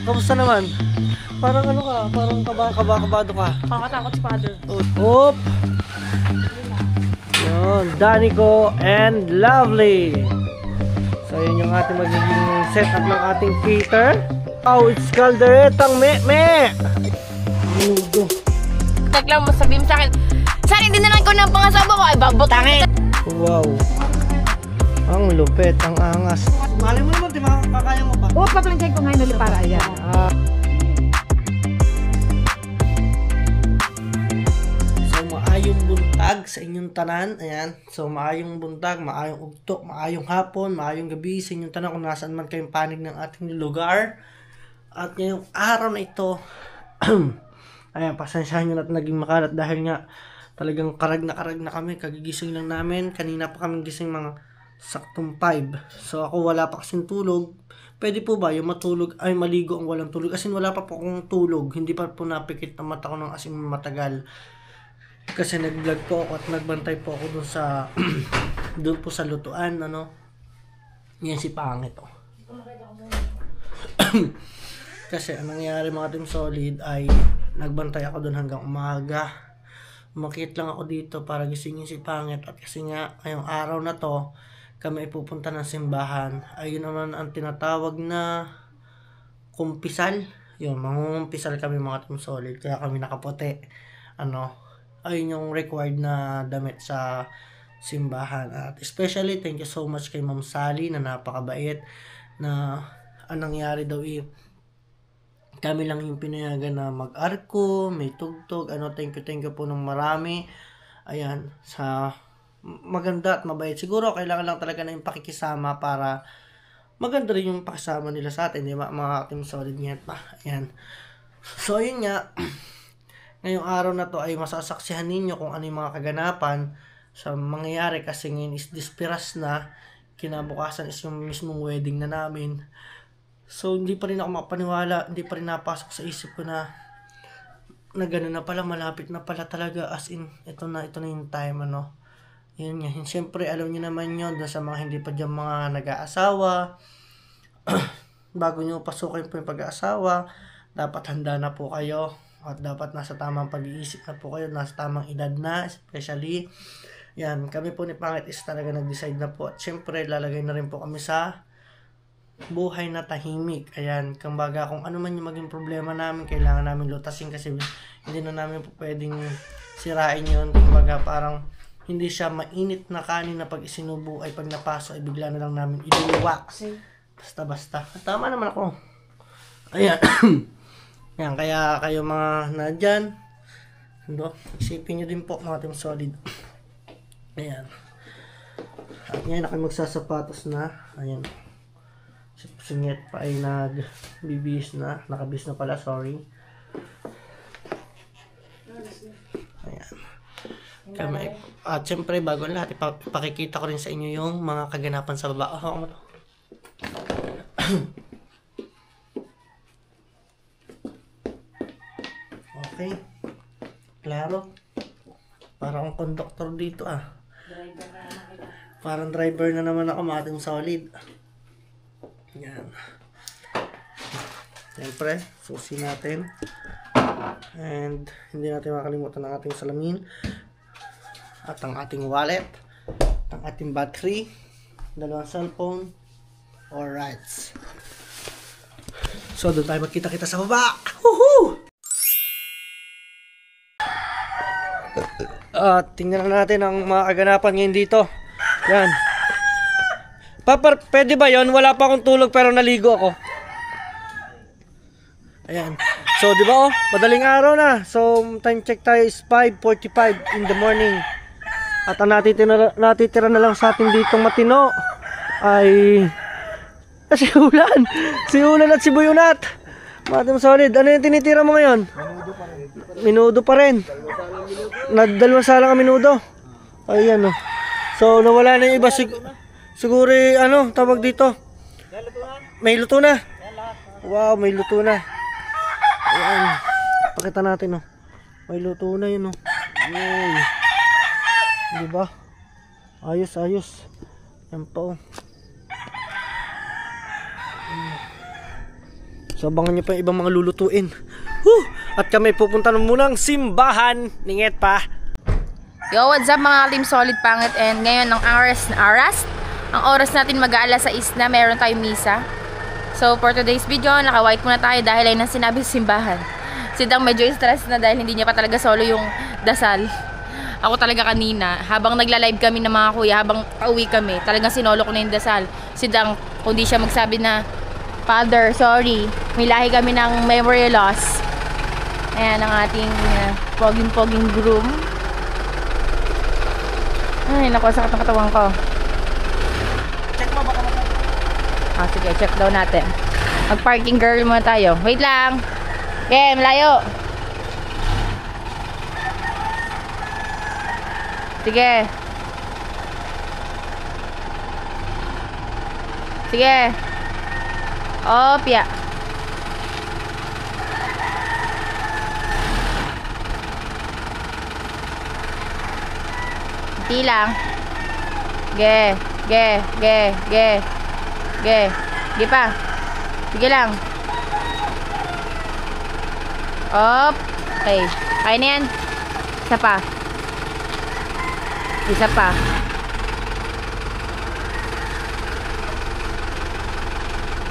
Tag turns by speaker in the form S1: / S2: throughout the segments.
S1: Kamusta naman? Parang ano ka? Parang kabado ka.
S2: Kakatakot si father.
S1: Oop! Yun, Danico and Lovely. So yun yung ating magiging setup ng ating cater. Oh, it's kalderetang me-me! Minudo.
S2: Lang mo sabihin sa akin, saan hindi na lang ko ng pangasawa ko ay babutangin.
S1: Wow. Ang lupet, ang angas. Malay mo naman, di makakaya mo pa.
S2: Oo, paplansay ko ngayon ulit para ayan.
S1: So, maayong buntag sa inyong tanan. Ayan. So, maayong buntag, maayong ugtok, maayong hapon, maayong gabi sa inyong tanan kung nasaan man kayong panig ng ating lugar. At ngayong araw na ito, ayan, pasensyahan nyo natin naging makalat dahil nga talagang karag na kami. Kagigising lang namin. Kanina pa kami gising mga saktong 5. So ako wala pa kasing tulog. Pwede po ba yung matulog ay maligo ang walang tulog? As in wala pa po akong tulog. Hindi pa po napikit na mata ko ng as in matagal. Kasi nag-vlog po ako at nagbantay po ako dun sa dun po sa lutuan, ano. Yan si Pangit oh. Kasi ang nangyari mga Team Solid ay nagbantay ako dun hanggang umaga. Umakit lang ako dito para gisingin si Pangit. At kasi nga ngayong araw na to kami pupunta ng simbahan. Ayun naman ang tinatawag na kumpisal. Yun, mangungumpisal kami mga Team Solid. Kaya kami nakaputi. Ano, ayun yung required na damit sa simbahan. At especially thank you so much kay Ma'am Sally na napakabait. Na ang nangyari daw kami lang yung pinayagan na mag-arko, may tugtog, ano, thank you po ng marami. Ayan, sa maganda at mabait. Siguro kailangan lang talaga na yung pakikisama para maganda rin yung pakisama nila sa atin, di ba? Mga Team Solid niya pa. Ayan. So, yun nga, ngayong araw na to ay masasaksihan ninyo kung ano yung mga kaganapan sa mangyayari kasi ngayon is dispiras na, kinabukasan is yung mismong wedding na namin. So, hindi pa rin ako makapaniwala, hindi pa rin napasok sa isip ko na gano'n na pala, malapit na pala talaga, as in, ito na yung time, ano. Yun nga, siyempre, alam niyo naman yun, sa mga hindi pa dyan mga nag-aasawa, bago nyo pasukin po yung pag-aasawa, dapat handa na po kayo, at dapat nasa tamang pag-iisip na po kayo, nasa tamang edad na, especially, yan, kami po ni Pangit is talaga nag-decide na po, at siyempre, lalagay na rin po kami sa buhay na tahimik. Ayan, kumbaga kung ano man yung maging problema namin, kailangan namin lutasin kasi hindi na namin po pwedeng sirain yun. Kumbaga parang hindi siya mainit na kanin na pag isinubo ay pag napaso ay bigla na lang namin iluluwa. Basta. Tama naman ako. Ayan. Ayan, kaya kayo mga nadyan, isipin nyo din po mga Team Solid. Ayan. At ngayon ako magsasapatos na. Ayan. Si Singit pa ay nagbibis na. Nakabis na pala, sorry. Ayan. Kami, at syempre, bago lahat, ipakikita ko rin sa inyo yung mga kaganapan sa baba. Okay. Klaro. Parang conductor dito ah. Parang driver na naman ako, mga Team Solid. Yan. Siyempre, susi natin. And hindi natin makalimutan ang ating salamin. At ang ating wallet. Ang ating battery. Dalawang cellphone. Alright. So, doon tayo magkita-kita sa baba. Woohoo! Tingnan natin ang mga kaganapan ngayon dito. Yan. Papa, pwede ba yon? Wala pa akong tulog pero naligo ako. Ayan. So, di ba madaling araw na. So, time check tayo is 5:45 in the morning. At ang natitira na lang sa ating ditong matino ay si Ulan. Si Ulan at si Buyunat. Mga Team Solid. Ano yung tinitira mo ngayon? Minudo pa rin. Dalawang salang ang minudo. Ayan oh. So, nawala na yung iba siguro tawag dito. May luto na. Wow, may luto na. Ayan. Pakita natin oh. May luto na yun oh. Yay. Diba? Ayos. Yan po. So So abangan nyo pa yung ibang mga lulutuin. At kami pupunta na munang simbahan. Ninget pa.
S2: Yo, what's up mga Team Solid Pangit? And ngayon ang oras natin mag-aalas 6 na, meron tayong misa. So for today's video, naka-white muna tayo dahil ay nang sinabi sa simbahan. Si Dang medyo stress na dahil hindi niya pa talaga solo yung dasal. Ako talaga kanina, habang nagla-live kami ng mga kuya, habang pauwi kami, talagang sinolo ko na yung dasal. Si Dang, kung di siya magsabi na, Father, sorry, may lahi kami ng memory loss. Ayan ang ating poging-poging groom. Ay, naku, sakit ng katawan ko.
S1: Check mo baka matay.
S2: Sige, check daw natin. Mag-parking girl muna tayo. Wait lang. Okay, malayo. Sige. Sige. Opya. Hindi lang. Ge. Sige pa. Sige lang. Op. Okay. Kaya na yan. Isa pa. Isa pa.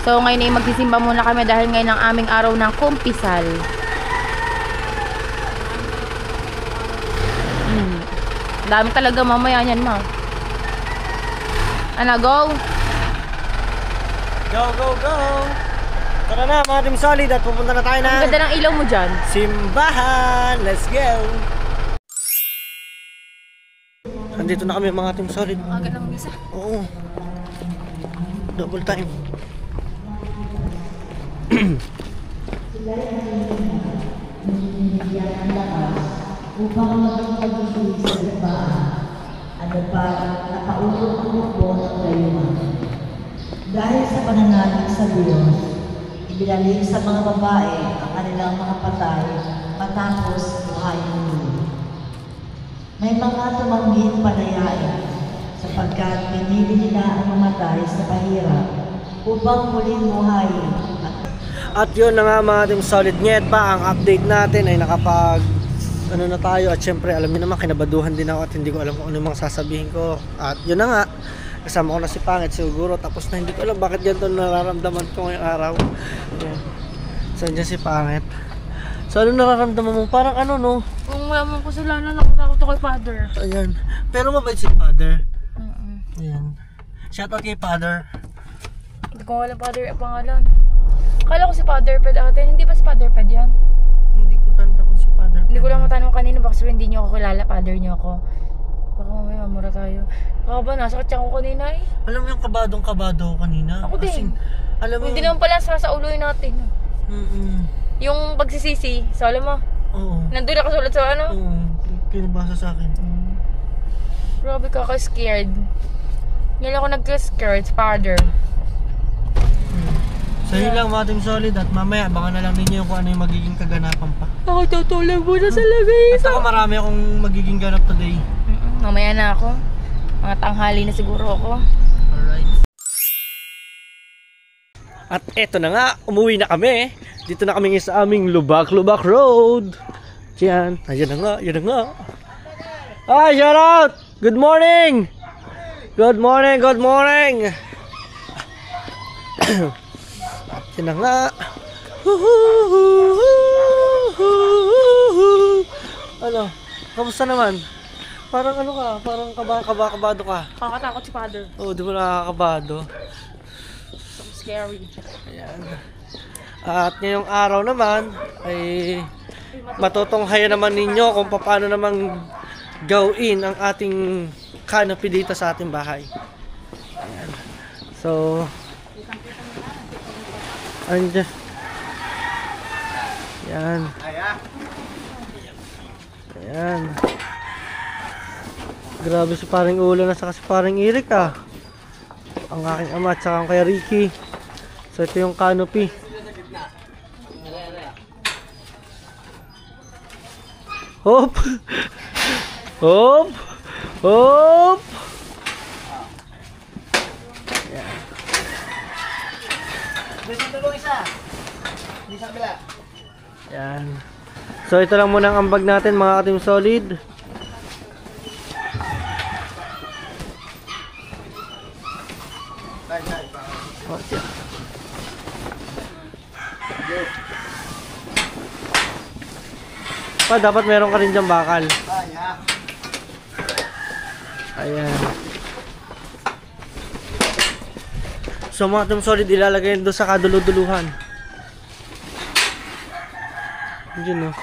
S2: So ngayon ay magsisimba muna kami dahil ngayon ang aming araw ng kumpisal. Dami talaga mamaya yan, ma. Ano, go?
S1: Go! Tara na mga Team Solid at pupunta na tayo
S2: Ang
S1: na
S2: ganda ng ilaw mo dyan.
S1: simbahan. Let's go! Andito na kami mga Team Solid.
S2: Ang ganda ng misa.
S1: Oo. Double time.
S3: Upang magpagpagpagpagpagpag sa dapaan at napaulog-ulog po ng layuan. Dahil sa pananalig sa Diyos, ibinaling sa mga babae ang kanilang mga patay matapos buhayin muli. May mga tumangging panayain sapagkat pinili nila ang mamatay sa pahirap upang muling buhayin.
S1: At yun na nga mga Team Solid, Nyet pa ang update natin ay nakapag ano na tayo. At syempre alam niyo naman kinabaduhan din ako at hindi ko alam kung ano yung mga sasabihin ko. At yun na nga, kasama ko na si Pangit siguro, tapos na hindi ko alam bakit ganito nararamdaman ko ngayong araw. Ayan. So andyan si Pangit. So ano nararamdaman mo? Parang ano no?
S2: Kung wala mong kasalanan, nakutakot ako kay Father.
S1: Ayan. Pero mabait si Father. Ayan. Shoutout kay Father.
S2: Hindi ko alam Father ang pangalan. Kala ko si Father Ped ate. Hindi ba si Father Ped yan?
S1: Hindi ko tanda kung si Father.
S2: Hindi ko lang matanong kanina. Baka sabihin hindi niyo ako kilala. Father niyo ako. Baka mamaya mamura tayo. Baka ba nasakit siya ako kanina eh.
S1: Alam mo yung kabadong-kabado ko kanina?
S2: Ako din.
S1: Alam mo
S2: Hindi naman pala sa uloy natin. Yung pagsisisi. So alam mo.
S1: Oo.
S2: Nandun nakasulat sa ano.
S1: Oo. Pinabasa sa akin.
S2: Grabe ka scared. Ngayon ako nag-scared. Father.
S1: So yun lang mga Team Solid at mamaya baka na lang ninyo kung ano yung magiging kaganapan pa.
S2: Ako tutulog muna sa labis.
S1: At ako marami akong magiging ganap today.
S2: Mamaya na ako. Mga tanghali na siguro ako.
S1: Alright. At eto na nga, umuwi na kami. Dito na kami sa aming Lubak-Lubak Road. Diyan, ayan na nga. Hi, shout out! Good morning! Good morning! At yun na nga. Ano? Kamusta naman? Parang ano ka? Parang kabado ka.
S2: Kakatakot si Father.
S1: Oo, di ba nakakabado?
S2: So scary.
S1: Ayan. At ngayong araw naman ay matutunghayan naman ninyo kung paano naman gawin ang ating canopy dito sa ating bahay. Ayan. So andyan. Ayan. Grabe si paring Ulan at saka si paring Eric ah. Ang aking ama at saka kay Ricky. So ito yung canopy. Hop! Hop! Hop! Ayan. Dito isa. Yan. So ito lang muna ang ambag natin mga Team Solid. Okay. Dapat meron ka rin dyan bakal. Ayan. So mga Team Solid, ilalagay doon sa kaduluduluhan. Diyan, no?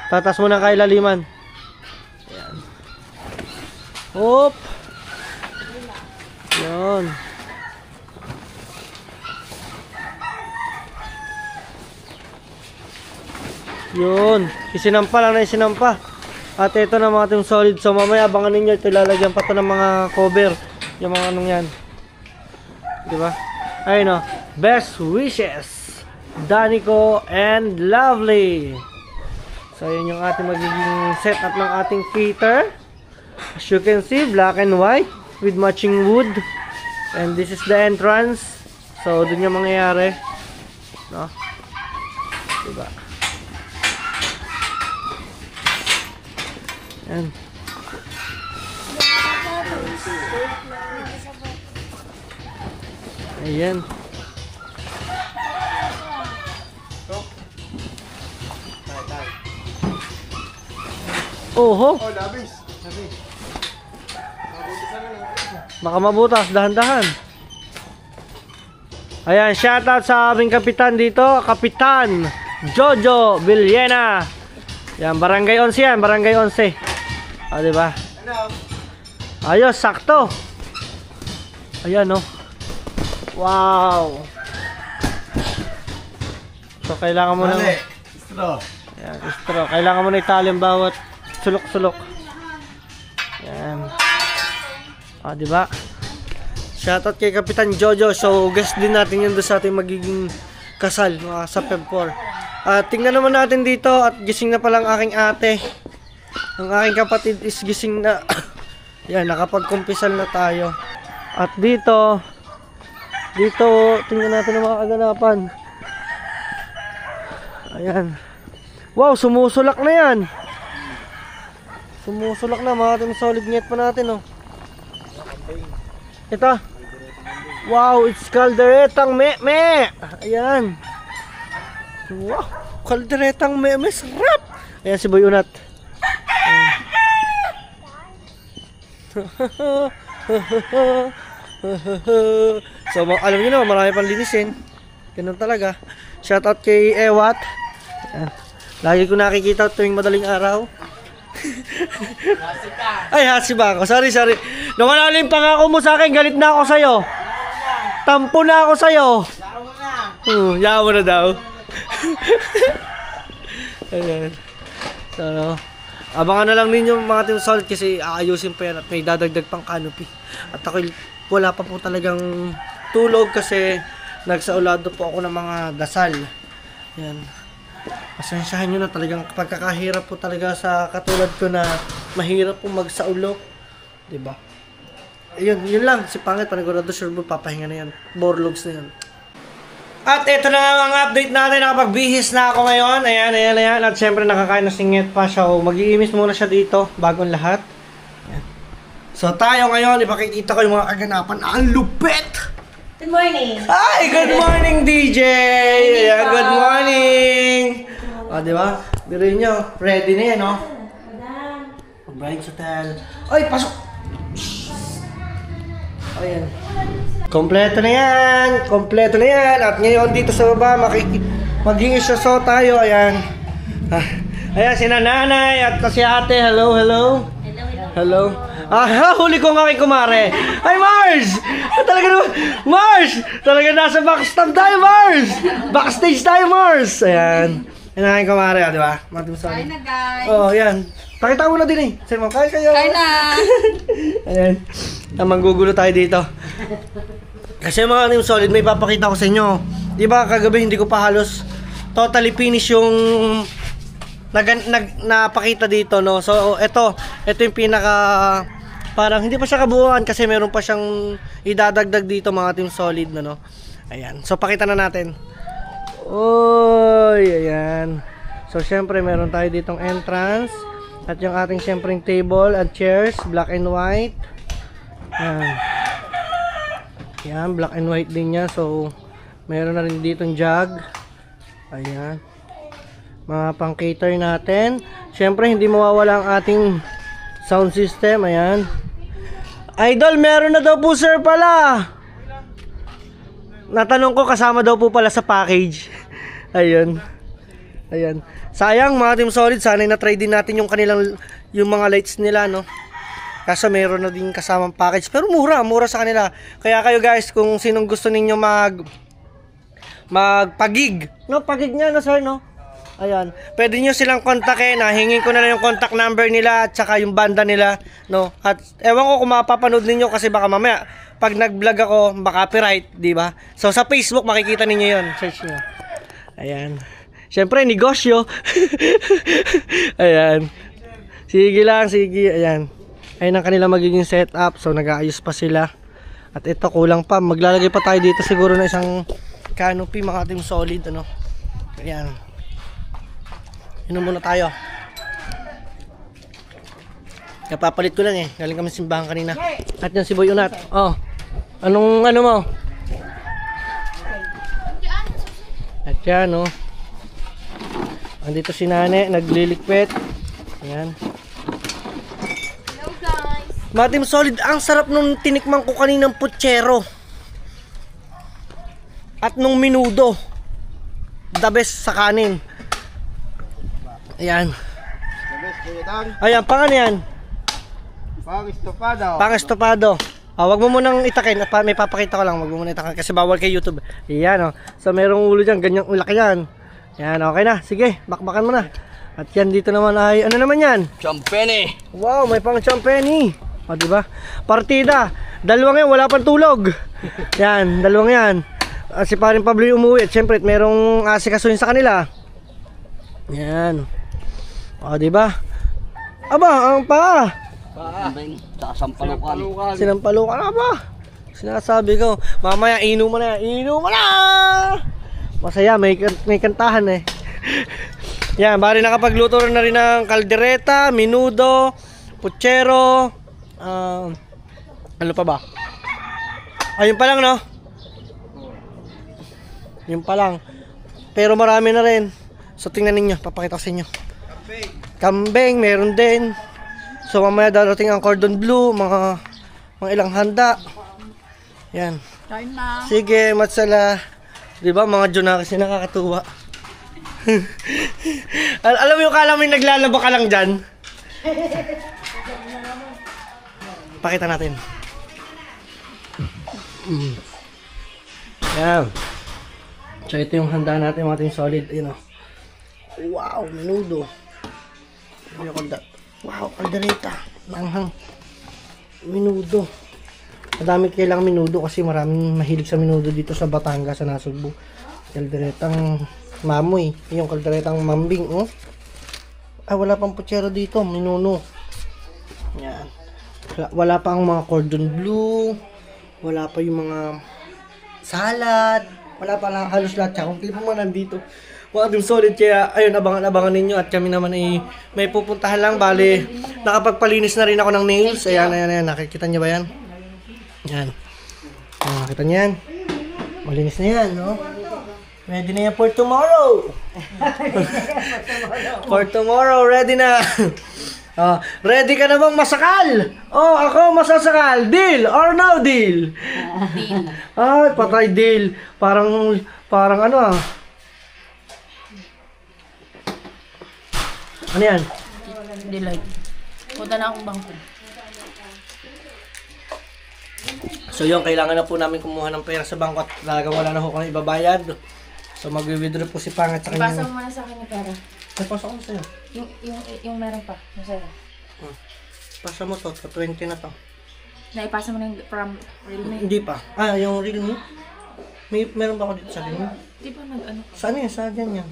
S1: Tatas mo na kailaliman. Ayan. Hop! Yan. Yun. Isinampa lang na isinampa. At ito na mga Team Solid. So mamaya abangan ninyo. Ito ilalagyan pa ito ng mga cover. Yung mga anong yan. Diba? Ayun, no? Best wishes, Danico and Lovely. So yun yung ating magiging setup ng ating cater. As you can see, black and white with matching wood. And this is the entrance. So dun yung mangyayari, no? Diba? Yan. Ayan. Oho. Oh, labis. Baka mabutas, dahan-dahan. Ayan, shoutout sa aming kapitan dito, Kapitan Jojo Villena. Yan, barangay 11 yan, barangay 11. O, diba? Ayos, sakto. Ayan, no. Wow. So, kailangan mo na... Straw. Ayan, straw. Kailangan mo na itali ang bawat sulok-sulok. Ayan. O, diba? Shoutout kay Kapitan Jojo. So, guest din natin yun doon sa ating magiging kasal sa Feb 4. Tingnan naman natin dito at gising na palang aking ate. Ang aking kapatid is gising na. Yan, nakapag-kumpisal na tayo. At dito, tingnan natin ang mga kaganapan. Ayan. Wow, sumusulak na yan. Sumusulak na, mga Team Solid. Nget pa natin, oh. Ito. Wow, it's kalderetang me-me. Ayan. Wow, kalderetang me-me. Sarap. Ayan si Boy Unat. So, alam nyo na, marami pang linisin. Ganun talaga. Shoutout kay Ewat. Ayan. Lagi ko nakikita tuwing madaling araw. Ay, hasi ba ako? Sorry. Nawala na yung pangako mo sa akin. Galit na ako sa'yo. Tampo na ako sa'yo. Yawa mo na daw. Ayan. So, abangan na lang ninyo mga Team Solid kasi aayusin pa yan at may dadagdag pang canopy. At ako wala pa po talagang tulog kasi nagsaulado po ako ng mga dasal. Yan. Pasensyahan nyo na, talagang pagkakahirap po talaga sa katulad ko na mahirap po magsaulo. Diba? Ayun, yun lang. Si Pangit, panigurado sure mo, papahinga na yan. Borlogs na yan. At ito na nga ang update natin. Nakapagbihis na ako ngayon. Ayan. At syempre nakakain na singit pa siya. Mag-iimis muna siya dito, bagong lahat. Ayan. So tayo ngayon, ipakikita ko yung mga kaganapan. Ang lupit!
S3: Good morning.
S1: Hi! Good morning, DJ! Ayan, good morning! O, diba? Biruin nyo, ready na yan, no? Bride's Hotel. Ay, pasok! Ayan. Kompleto na yan! At ngayon dito sa baba, mag-i-isoso tayo. Ayan. Ayan, si nanay at si ate. Hello. Huli ko ng aking kumare. Ay, Mars! Talaga naman, Mars! Talaga nasa backstage tayo, Mars! Backstage tayo, Mars! Ayan. Yan ang aking kumare, di ba? Kain na, guys. Oh, ayan. Pakita mo na din eh. Sige mo, kain kayo.
S2: Kain na!
S1: Ayan. Manggugulo tayo dito. Kasi mga Team Solid, may papakita ko sa inyo. Di ba kagabi hindi ko pa halos totally finish yung napakita dito, no? So, ito yung pinaka Parang hindi pa siya kabuuan kasi meron pa siyang idadagdag dito mga Team Solid na, no. Ayan. So pakita na natin. Oy, ayan. So syempre meron tayo ditong entrance at yung ating syempre table at chairs, black and white. Ayan. Ayan, black and white din niya. So meron na rin ditong jug. Ayan. Mga pang cater natin. Syempre hindi mawawala ang ating sound system. Ayan. Idol, meron na daw po sir pala. Natanong ko kasama daw po pala sa package. Ayun. Ayan. Sayang mga Team Solid, sana na-try din natin yung kanilang yung mga lights nila, no. Kaso meron na din kasamang package, pero mura sa kanila. Kaya kayo guys, kung sinong gusto ninyo magpagig, no, pagig niya no sir, no. Ayan. Pwede niyo silang kontakin, hingin ko na lang yung contact number nila at saka yung banda nila, no. At ewan ko kung mapapanood ninyo kasi baka mamaya pag nag-vlog ako, copyright, di ba? So sa Facebook makikita ninyo 'yon, search niyo. Ayan. Syempre negosyo. Ayan. Sige lang, sige. Ayan. Ayun ang kanilang magiging setup. So nag-aayos pa sila. At ito kulang pa. Maglalagay pa tayo dito siguro na isang canopy mga Team Solid, ano. Ayan. Inom muna tayo. Kapapalit ko lang eh. Galing kami simbahan kanina. At yan si Boy Unat. Oh. Anong ano mo? At yan oh. Andito si Nane, naglilikwet. Ayan.
S2: Hello guys.
S1: Mga Team Solid, ang sarap nung tinikman ko kaninang putsero. At nung minudo. The best sa kanin. Ayan. Ayan, pang ano yan?
S4: Pang estopado.
S1: Pang estopado. Wag mo munang itakin. May papakita ko lang. Wag mo munang itakin kasi bawal kay YouTube. Ayan oh. So merong ulo dyan. Ganyang laki yan. Ayan, okay na. Sige, bakbakan mo na. At yan dito naman ay, ano naman yan?
S4: Champene.
S1: Wow, may pang champene. O, diba? Partida. Dalawang yan, wala pang tulog. Yan, dalawang yan. Si paring Pablo yung umuwi. At syempre, merong asikasuhin sa kanila. Yan. O, diba? Aba, ang pa.
S4: Sasampalukan.
S1: Sinampalukan na ba? Sinasabi ko, mamaya inuman na. Inuman na! Masaya, may kantahan eh. Yan, bari nakapagluto na rin ng kaldereta, minudo, putsero, ano pa ba? Ayun pa lang, no? Yun pa lang. Pero marami na rin. So tingnan ninyo, papakita ko sa inyo. Kambing, meron din. So mamaya darating ang cordon bleu, mga ilang handa. Yan. Sige, matsala. Diba mga Juna kasi nakakatuwa. Alam mo yung kala mo yung naglalaba ka lang dyan? Pakita natin. Yan. So ito yung handa natin mga Team Solid. Ayun o. Wow, menudo. Wow, kaldereta. Manghang. Menudo. Madami kailangan menudo kasi maraming mahilig sa menudo dito sa Batangas, sa Nasugbu. Kalderetang mamoy. Yung kalderetang mambing, oh. Wala pang putsero dito, minuno. Yan. Wala pa ang mga cordon bleu. Wala pa yung mga salad. Wala pa lang halos lahat. Kung clip mo nandito. Mga Team Solid, kaya ayun, abangan ninyo at kami naman ay may pupuntahan lang. Bale, nakapagpalinis na rin ako ng nails. Ayan, ayan. Nakikita nyo ba yan? Yan. Nakita nyo yan? Malinis na yan, no? Ready na yan for tomorrow. For tomorrow, ready na. Ready ka na bang masakal? Oh, ako masasakal. Deal or no deal?
S2: Deal.
S1: Ay, patay deal. Parang ano ah. Ano yan?
S2: Hindi like. Punta na akong bangko.
S1: So yun, kailangan na po namin kumuha ng pera sa bangko at talagang wala na ho kami ibabayad. So mag-withdraw po si Pangat sa kanya.
S2: Ipasa mo muna sa akin yung pera.
S1: Pasa ko sa'yo.
S2: Yung meron pa. Masaya.
S1: Pasa mo to, 20 na to.
S2: Naipasa mo na yung from Realme.
S1: Hindi pa. Yung Realme? Meron pa ako dito sa Realme.
S2: Di ba nag-ano?
S1: Saan yan? Saan yan?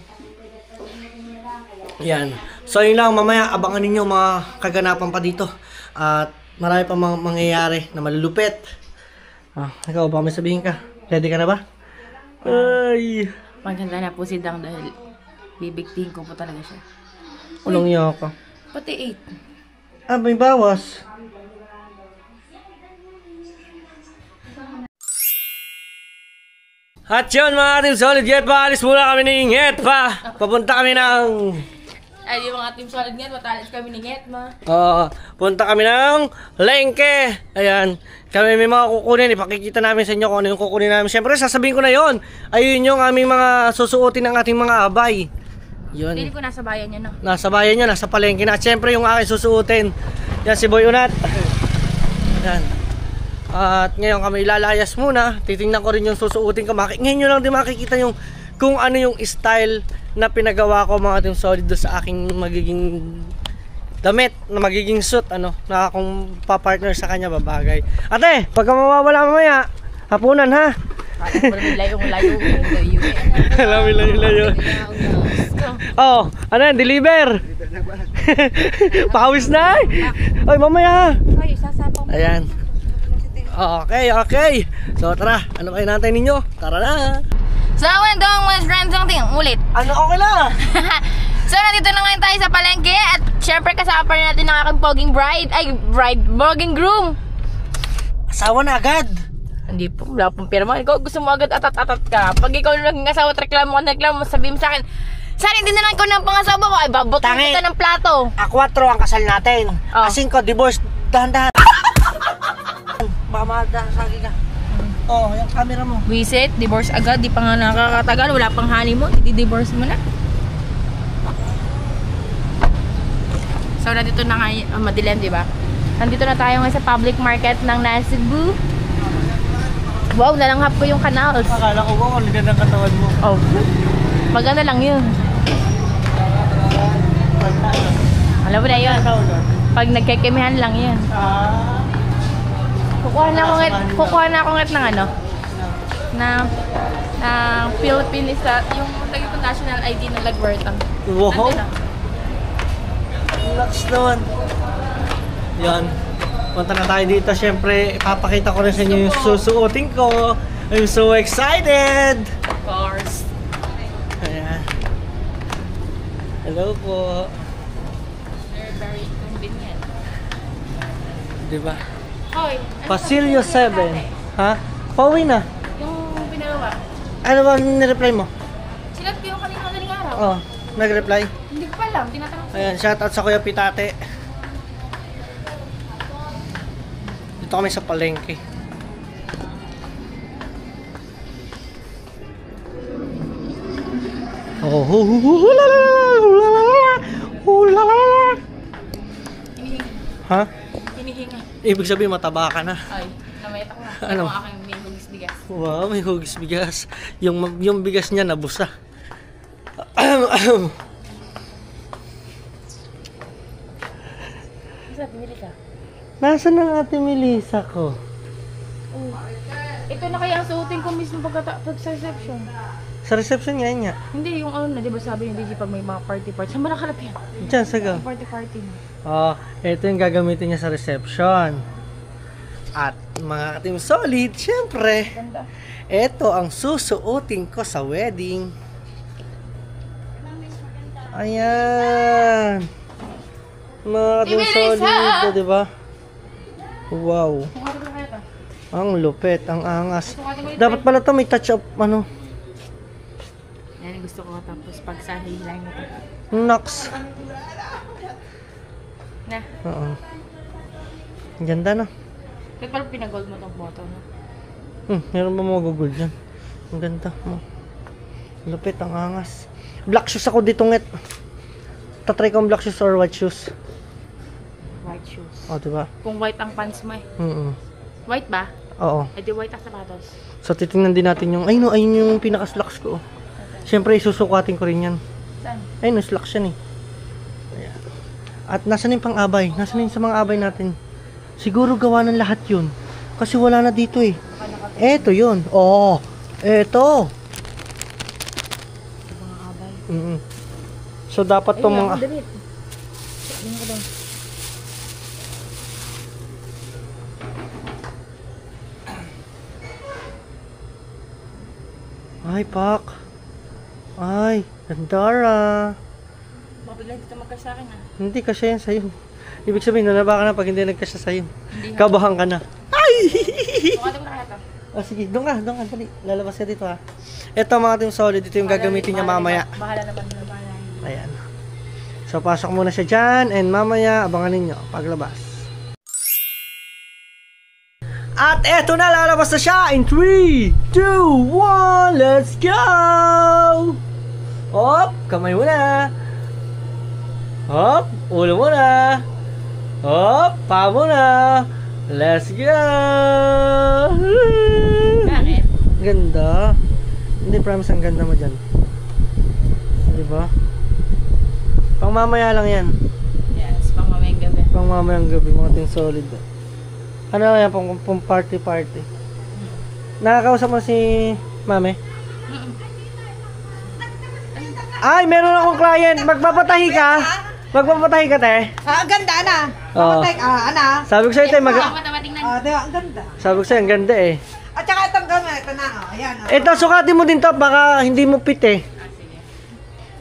S1: Yan. So yun lang, mamaya abangan ninyo mga kaganapan pa dito. At marami pa mangyayari na malulupit. Ikaw ba may sabihin ka? Ready ka na ba? Ay!
S2: Maganda na po si Dang dahil bibigtiin ko po talaga siya.
S1: Ulong niya ako.
S2: Pati 8.
S1: May bawas. At yun mga Team Solid, yet pa alis muna kami ni Inget pa. Papunta kami ng...
S2: Ay, yung mga Team Solid ngayon, matalis kami ni Ngetma.
S1: Punta kami ng Lengke. Ayan. Kami may mga kukunin. Ipakikita namin sa inyo kung ano yung kukunin namin. Siyempre, sasabihin ko na yon. Ayun yung aming mga susuotin ng ating mga abay. Yun.
S2: Pili ko nasa bayan yun, no?
S1: Nasa bayan nyo, nasa palengke na. At siyempre, yung aking susuotin. Yan, si Boy Unat. Yan. At ngayon kami lalayas muna. Titingnan ko rin yung susuotin ko. Ngayon nyo lang din makikita yung kung ano yung style na pinagawa ko mga Team Solid do sa aking magiging damit na magiging suit na akong papartner sa kanya babagay. Ate, pagka mawawala mamaya, hapunan ha. Layo. Oh, ano yan, deliver. Pawis na eh. Oy, mamaya ha. Ayan. Okay. So tara, ano kayo natin ninyo? Tara na.
S2: So, when dong was random thing, ulit.
S1: Okay na.
S2: So, nandito na ngayon tayo sa palengke at syempre kasama pa rin natin ang aking poging poging groom.
S1: Asawa na agad.
S2: Hindi po, wala pong pirma. Ikaw gusto mo agad atat-atat ka. Pag ikaw naging asawa at reklamo sabihin mo sa akin, sana hindi na lang ko ng pangasawa ko, ay babotin kita ng plato. 4
S1: ang kasal natin. 5 divorce, dahan-dahan. Mamada, sagi ka. Yung camera mo.
S2: Visit, divorce agad, di pa nga nakakatagal, wala pang honeymoon, i-divorce mo na. So, nandito na nga, madilim, di ba? Nandito na tayo ngayon sa public market ng Cebu. Wow, nalanghap ko yung canals.
S1: Akala ko ang ligan ng katawan mo.
S2: Maganda lang yun. Alam mo na yun. Pag nagkikimihan lang yun. Kukuha na ako ng Philippines yung national ID na Lagwertang.
S1: Wow. Relax naman. Yan. Punta na tayo dito. Siyempre, ipapakita ko rin sa inyo yung susuotin ko. I'm so excited!
S2: Of course.
S1: Ayan. Hello po.
S2: They're very convenient.
S1: Diba?
S2: Hoy,
S1: Pasilio 7. Ha? Pauwi na.
S2: yung pinagawa.
S1: Ano ba nireply mo?
S2: Sinat ko yung kanina madaling araw.
S1: Nag-reply.
S2: Hindi ko pa alam, tinatanong ko.
S1: Ayan, shoutout sa Kuya Pitate. Dito kami sa palengke. Ha?
S2: Hinihinga.
S1: Ibig sabihin mataba ka na.
S2: Ay, namayat ako na.
S1: Ano?
S2: Ang aking may hugis bigas.
S1: Wow, may hugis bigas. Yung bigas niya nabusa. Nasaan ang ate Melissa ko?
S2: Ito na kaya ang suotin ko mismo pag sa reception.
S1: Sa reception nga niya.
S2: Hindi, yung ano na, di ba sabi ni DJ pag may mga party. Saan ba nakalap yan?
S1: Diyan, saga.
S2: Party na.
S1: Ito yung gagamitin niya sa reception. At mga Team Solid, syempre,
S2: Ganda.
S1: ito ang susuotin ko sa wedding. Ayan. Mga Team Solid, di ba? Wow.
S2: Kumarin na kaya ito?
S1: Ang lupet, ang angas. Dapat pala to may touch up,
S2: Yan, gusto ko tapos pag sa hilang ito.
S1: Nox.
S2: Na.
S1: Oo. Ang ganda na.
S2: Ba't parang pinagold mo tong photo, no?
S1: Meron ba mga gugol dyan? Ang ganda mo. Lupit, ang angas. Black shoes ako dito, nget. Tatry ko ang black shoes or white shoes.
S2: White shoes.
S1: Diba?
S2: Kung white ang pants mo eh. White ba?
S1: Oo.
S2: Eh di white ang sapatos.
S1: So, titingnan din natin yung... ayun yung pinaka-slacks ko. Siyempre, isusukatin ko rin yan.
S2: Saan?
S1: Ayun, slacks yan eh. Ayan. At nasan yung pang-abay? Nasan yung sa mga abay natin? Siguro gawa ng lahat yun. Kasi wala na dito eh. Eto yun. Eto.
S2: Mga abay.
S1: So, dapat itong mga... Ay, Pak. Ay, Gandara.
S2: Baka bigla dito magkas sa akin ah.
S1: Hindi kasi yan sa'yo. Ibig sabihin, nalaba ka na pag hindi nagkasya sa'yo.
S2: Hindi.
S1: Kabahan ka na. Ay!
S2: Bukati ko na kaya to.
S1: Oh, sige, doon ka, dali. Lalabas ka dito ha. Ito mga team solid, ito yung gagamitin niya mamaya.
S2: Bahala naman nila, bahala.
S1: Ayan. So, pasok muna siya dyan, and mamaya, abangan ninyo, paglabas. At eto na, lalabas na siya in 3, 2, 1, let's go! Hop, kamay muna. Hop, ulo muna. Hop, paa muna. Let's go!
S2: Bakit?
S1: Ganda. Hindi, promise ang ganda mo dyan. Diba? Pang mamaya lang yan.
S2: Yes, pang mamayang gabi.
S1: Pang mamayang gabi, mga team solid. Ano yan, pang party. Nakakausap mo si Mame? Ay, meron akong client. Magpapatahi ka? Magpapatahi ka, te?
S3: Ang ganda, ana.
S1: Oo.
S3: Ana.
S1: Sabi ko sa'yo, te,
S2: Tingnan.
S3: Diba, ang ganda.
S1: sabi ko sa'yo, ang ganda eh.
S3: At saka itong gano'n, ito na, ayan.
S1: Ito, sukatin mo din to, baka hindi mo fit eh.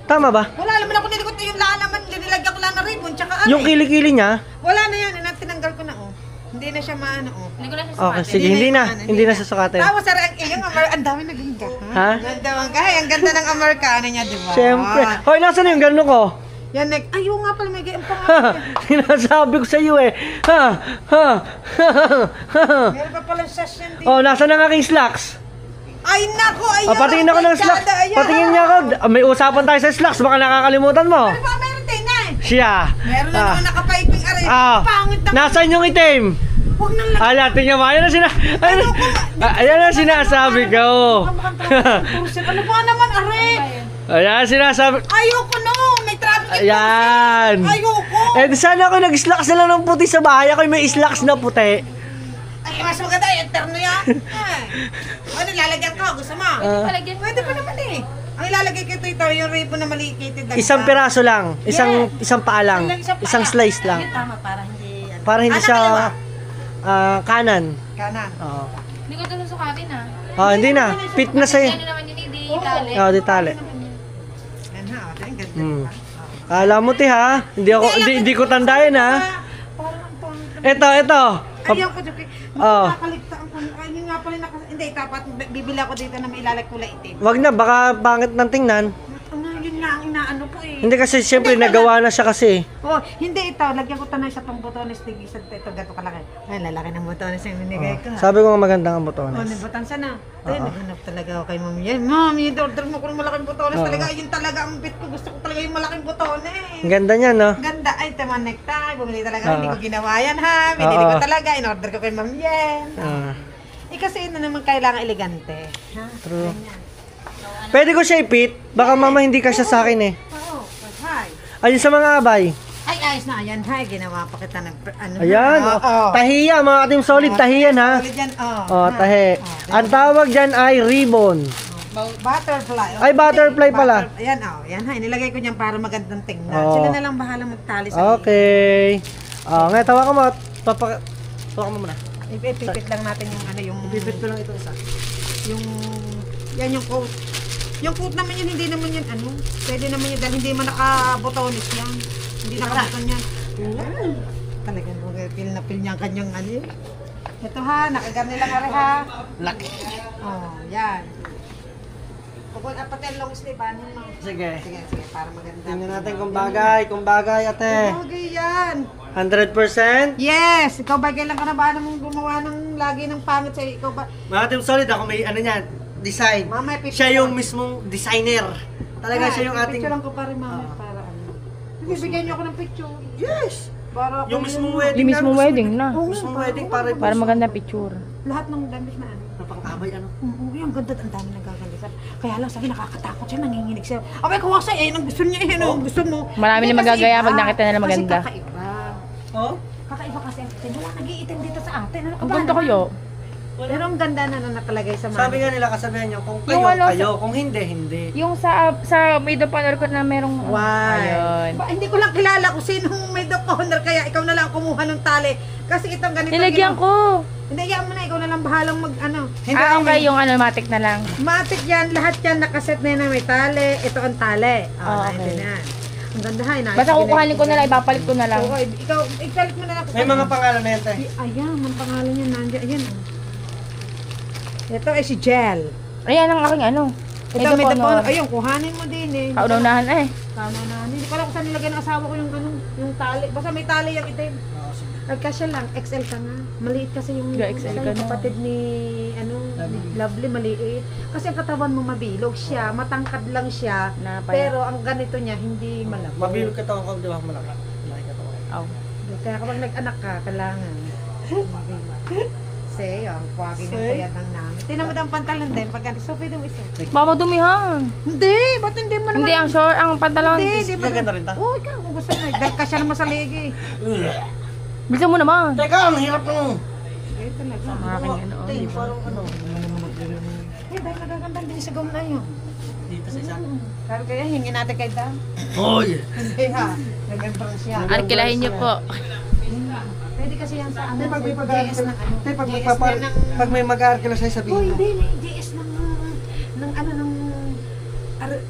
S1: Tama ba?
S3: Wala naman ako nilikot yung laman, nilagyan ko lang na ribbon, tsaka
S1: Yung kilikili niya?
S3: Wala na yan, tinanggal ko na, Hindi na siya maano,
S2: Hindi ko na siya
S1: Okay,
S2: sumatin.
S1: sige, hindi na sasukatin.
S3: Tapos, yung ang dami naging gaha.
S1: Ha?
S3: Ganda ang gaha, ang ganda ng Amerikano niya, di ba?
S1: Siyempre. Hoy, nasaan yung gano'n ko?
S3: Yan, ayaw nga pala, may gayang
S1: Ha,
S3: pangalan.
S1: sinasabi ko sa iyo eh.
S3: Meron pa palang sasyan dito.
S1: Oh, nasaan ang aking slacks?
S3: Ay, nako, ayun.
S1: Patingin ako ng slacks. Patingin niya ako. May usapan tayo sa slacks. Baka nakakalimutan mo.
S3: Ano ba, meron din na eh.
S1: Siya.
S3: Meron na naman nakapaiping aray. Pangit na.
S1: Nasaan yung itim?
S3: Huwag nang lang.
S1: Ala, tingnan mo. Ayan ang sinasabi ko.
S3: Ano ba naman, aray?
S1: Ayan ang sinasabi.
S3: Ayoko no, may traffic.
S1: Ayan.
S3: Ayoko.
S1: Eh, di sana ako nag-slacks na lang ng puti sa bahay. Ako may slacks na puti.
S3: Ay, mas maganda, eterno yan. Ay. Ano, lalagyan ka, gusto mo?
S2: Palagyan mo.
S3: Pwede pa naman eh. Ang ilalagay ko ito, yung ribbon na malikitin.
S1: Isang piraso lang. Isang paa lang. Isang slice lang.
S2: Yun tama, para hindi.
S1: Para hindi siya kanan.
S3: Kanan.
S1: Oo.
S2: Hindi ko ito susukatin ah.
S1: Oh, hindi na. Fit na sa'yo.
S2: Ano naman yun, hindi itali.
S1: Oh, di tali.
S3: Yan ha, ang ganda.
S1: Hmm. Alam mo, ti ha? Hindi ko tandayan ha.
S3: Parang ang pangit.
S1: Ito.
S3: Ayaw ko, Joki.
S1: Oh.
S3: Nakakaligtaan ko. Ay, yun nga pala. Hindi, dapat bibila ko dito na may ilalagay kulay itim.
S1: Wag na, baka pangit ng tingnan.
S3: Ano, yun nga ang inaano po eh.
S1: Hindi kasi siyempre nagawa na siya kasi.
S3: Oh, hindi ito. Lagyan ko tanay sa pang botones. Tigisan ito, gato kalaki. Ay, lalaki ng botones yung binigay ko.
S1: Sabi ko nga maganda ang
S3: Oh,
S1: botones.
S3: nagbotan sana. Ay, naghanap talaga ako kay Mami. Yan, Mami, order mo ko ng malaking botones talaga. Yun talaga ang bit ko. Gusto ko talaga yung malaking botones.
S1: Ang ganda niya, no?
S3: Ganda. Ay, taman necktie. Bumili talaga. Hindi ko ginawa yan, ha? Binili ko talaga. In-order ko kay Mami yan. Kasi ito naman kailangan elegante. Ha?
S1: True. Pwede ko siya ipit. Baka mama hindi ka siya sa akin eh.
S3: Oo. Hi.
S1: Ayun sa mga abay.
S3: Ay, ayos na. Ayan, hi. Ginawa pa kita ng ano.
S1: Ayan.
S3: Oo.
S1: Tahiya, mga team solid. Tahiyan ha.
S3: Solid yan.
S1: Oh, tahi. Ang tawag dyan ay ribbon.
S3: Butterfly.
S1: Ay, butterfly pala.
S3: Ayan, Ayan, ha. Nilagay ko niyan para magandang tingnan.
S1: Oo.
S3: Sila na lang bahala magtali sa
S1: Okay. Ngayon, tawa ka mo. Tawa ka mo muna.
S3: Ipipit lang natin yung ano, yung...
S1: Ipipit ko lang ito isa.
S3: Yung... Yan yung coat. Yung coat naman yun, hindi naman yan ano. Pwede naman yun dahil hindi man nakabotonis yan. Hindi nakaboton yan. Talagang feel na feel niya ang kanyang ano yun. Ito ha, nakagarni lang are ha.
S1: Laki.
S3: Oh, yan. Pagod apat yung long sleeve, ano mo?
S1: Sige.
S3: Sige, para maganda.
S1: Tingnan natin kung bagay, ate.
S3: Okay yan.
S1: 100%?
S3: Yes! Ikaw ba kailan ka na ba mong gumawa ng lagi ng pangit sa'yo? Ikaw ba?
S1: Mga team solid, ako may ano niyan, design.
S3: Mama, pipicture.
S1: Siya yung mismong designer. Talaga siya yung ating...
S3: Picture lang ko pa rin, mama, para ano. Bibigyan niyo ako ng picture.
S1: Yes!
S3: Para
S1: Yung mismong wedding.
S2: Yung mismong wedding na.
S1: Mismong wedding
S2: Para maganda picture.
S3: Lahat ng damit na ano.
S1: Napang-abay ano.
S3: Oo, yung ganda. Ang dami nagaganda. Kaya lang sabi, nakakatakot siya, nanginginig siya. Abay, kuha siya, ang gusto niya, ang gusto mo.
S2: Marami
S3: Hindi,
S2: na
S3: kasi
S2: magagaya
S3: iba.
S2: pag nakita nila maganda.
S3: Kasi kakaiba.
S1: Oh?
S3: Kakaiba kasi ang atin. Wala nag-iitim dito sa atin. Ano ka
S2: Ang
S3: ba?
S2: ganda kayo.
S3: Pero ang ganda na nakalagay sa mga.
S1: Sabi nga nila, kasabihan nyo, kung kayo,
S2: Yung ano,
S1: kayo. Kung hindi, hindi.
S2: Yung sa Maid of Honor ko na merong...
S3: Why?
S2: Ayun.
S3: Hindi ko lang kilala kung sinong may of honor, kaya ikaw na lang kumuha ng tali. Kasi itong ganito.
S2: Nilagyan ko.
S5: Hindi, yan mo na. Ikaw na lang bahalang mag ano. Hindi,
S2: Okay, yung ano, matic na lang.
S5: matik yan. Lahat yan nakaset na yan na may tali. Ito ang tali.
S2: Okay.
S5: Naintindihan. Ang ganda ha.
S2: Basta kukuhanin ko na lang, ipapalit ko na lang.
S5: Oo, ikaw, ipalit mo na lang.
S1: May mga pangalan na yan, te.
S5: Ayan, ang pangalan niya nandiyan. Ayan. Ito ay si Jel.
S2: Ayan ang aking ano.
S5: Ito may dapon. Ayun, kuhanin mo din eh.
S2: Kaunahan eh.
S5: Kaunahan. Hindi ko alam kung saan nilagay ng asawa ko yung ano, yung tali. Basta may tali yung itim. Nagkasya lang, XL ka nga. Maliit kasi yung
S2: XL ka na.
S5: kapatid ni Lovely, maliit. Kasi ang katawan mo mabilog siya, matangkad lang siya. Pero ang ganito niya, hindi malaki.
S1: Mabilog ka tawang ko, di ba? Malaki ka tawang.
S5: Kaya kapag nag-anak ka, kailangan. Say, ang kwagi ng kuya ng namin. Tinan mo daw ang pantalon din. Pag so, pwede mo isa.
S2: Baka madumihan.
S5: Hindi, ba't hindi mo naman?
S2: Hindi, ang short, ang pantalon.
S5: Hindi, di ba?
S1: Gaganda rin ta?
S5: Oo, ikaw, kung gusto mo. Dahil ka siya naman sa ligi.
S2: Bilisan mo naman.
S1: Teka, ang hirap mo.
S5: Eh, talaga.
S2: Ang aking ano.
S1: Te, parang ano.
S5: Eh, dahil nagagandang din sa gawin na yun.
S1: Dito sa isa.
S5: Sabi kaya, hingin natin kay Dan.
S1: Hoy!
S5: Hindi ha, nag-empress siya.
S2: Arkilahin niyo po.
S5: Pwede kasi yan sa ano,
S1: Pag may
S5: JS ng ano.
S1: Pag may mag-aarkila sa'yo,
S5: Oh,
S1: sabihin mo.
S5: hindi, JS ng ano,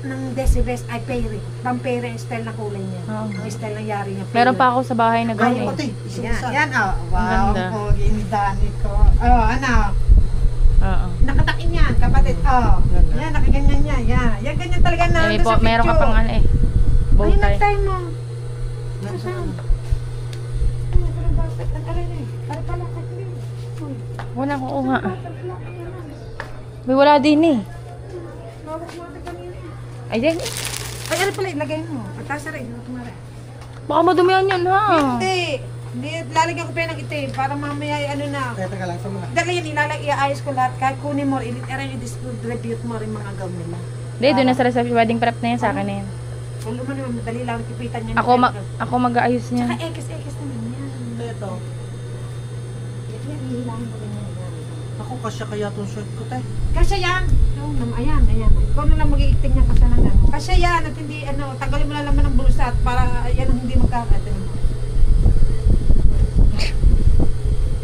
S5: ng Decibes, ay pere. Pampere ang style na kulay niya. Ang style na yari niya.
S2: Meron pa ako sa bahay na
S1: Ayaw
S2: gano'n.
S1: pati.
S5: Yan, yan, oh. Wow,
S2: Ang ganda.
S5: ang pogi ni Dani ko. Oh, ano,
S2: Oo.
S5: nakatakin yan, kapatid. Oh, yan, nakaganyan yan. Yan, yan ganyan talaga na.
S2: May po, meron ka pang ano eh. Bow
S5: Ayun,
S2: tie.
S5: nag-tie mo. Nasaan? Ay, parang bakit? Ang aray na eh. Parang palakad niya. Uy,
S2: Wala ko nga.
S5: bakit palakad niya na?
S2: May wala din eh.
S5: Hawak mo ata kanina eh.
S2: Ayan.
S5: Ay, ano pala, ilagay mo. Pagkasa rin, kumara.
S2: Baka madumihan yun ha.
S5: Hindi. Hindi, lalagyan ko pa yan ng itim para mamaya ay ano na.
S1: Teka lang, sa mga.
S5: Dali yan, iaayos ko lahat. Kahit kunin mo, i-distribute mo rin mga gown nila.
S2: Hindi, doon na sa reception. Wedding prep na yan sa akin na yan.
S5: Alam mo naman, madali lang kipitan niya.
S2: Ako mag-aayos niya.
S5: Saka ekis naman yan.
S1: Ito.
S5: Yan, hihilahin mo rin yan.
S1: Ako, kasya kaya itong shirt ko, te.
S5: Kasya yan. Oh, ayan. Ikaw na lang mag-iiting niya kasi ng ano. Kasya yan at hindi, tagalin mo na laman ng bulusat para yan ang hindi magkakatin mo.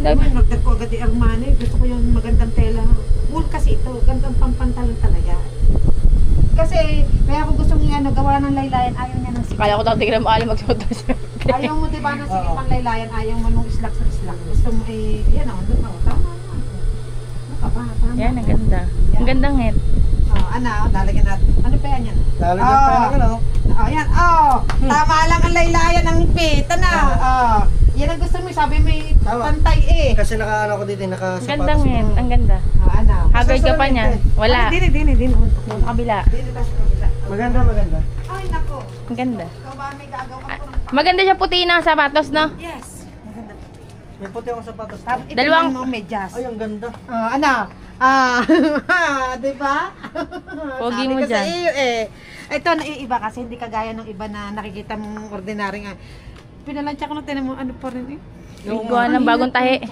S5: Nagdag ko agad di Armani. Gusto ko yung magandang tela. Wool kasi ito. Gandang pampantalon talaga. Kasi, kaya ako gusto niya gawa ng laylayan. Ayaw niya ng sikip.
S2: Kala ko daw tignan mo alam magsuot siya.
S5: Ayaw mo diba ng sikip ang laylayan. Ayaw mo nung islak sa islak. Gusto mo yan o. Tama na. Tama.
S2: Yan, ang ganda. Ang gandang het.
S5: Lalagyan natin. Ano pa yan yan?
S1: Lalagyan pa yan, ano?
S5: Yan. Tama lang ang laylayan ng pit. Yan ang gusto mo. Sabi may
S1: Tama.
S5: pantay eh.
S1: Kasi naka-ano ko dito,
S2: Ang
S1: naka-sapatos.
S2: gandang het. Ang ganda. Haggard ka pa niyan. Wala.
S5: Dini.
S2: Doon sa kabila.
S5: Dini tayo sa kabila.
S1: Maganda.
S5: Ay, nako.
S2: Ang ganda.
S5: Ikaw ba may gagawa ko ng...
S2: Maganda siya puti na sapatos, no?
S5: Yes.
S1: May puti akong sapatos.
S5: Tapos
S2: Dalawang-
S5: mo medyas.
S1: Ay, ang ganda.
S5: Diba?
S2: Pogi
S5: Sabi
S2: mo
S5: ko sa
S2: dyan.
S5: iyo Ito naiiba kasi hindi kagaya ng iba na nakikita mong ordinaryong pinalansya ko na tinan mo ano pa rin eh.
S2: Yung gawa ng bagong tahi.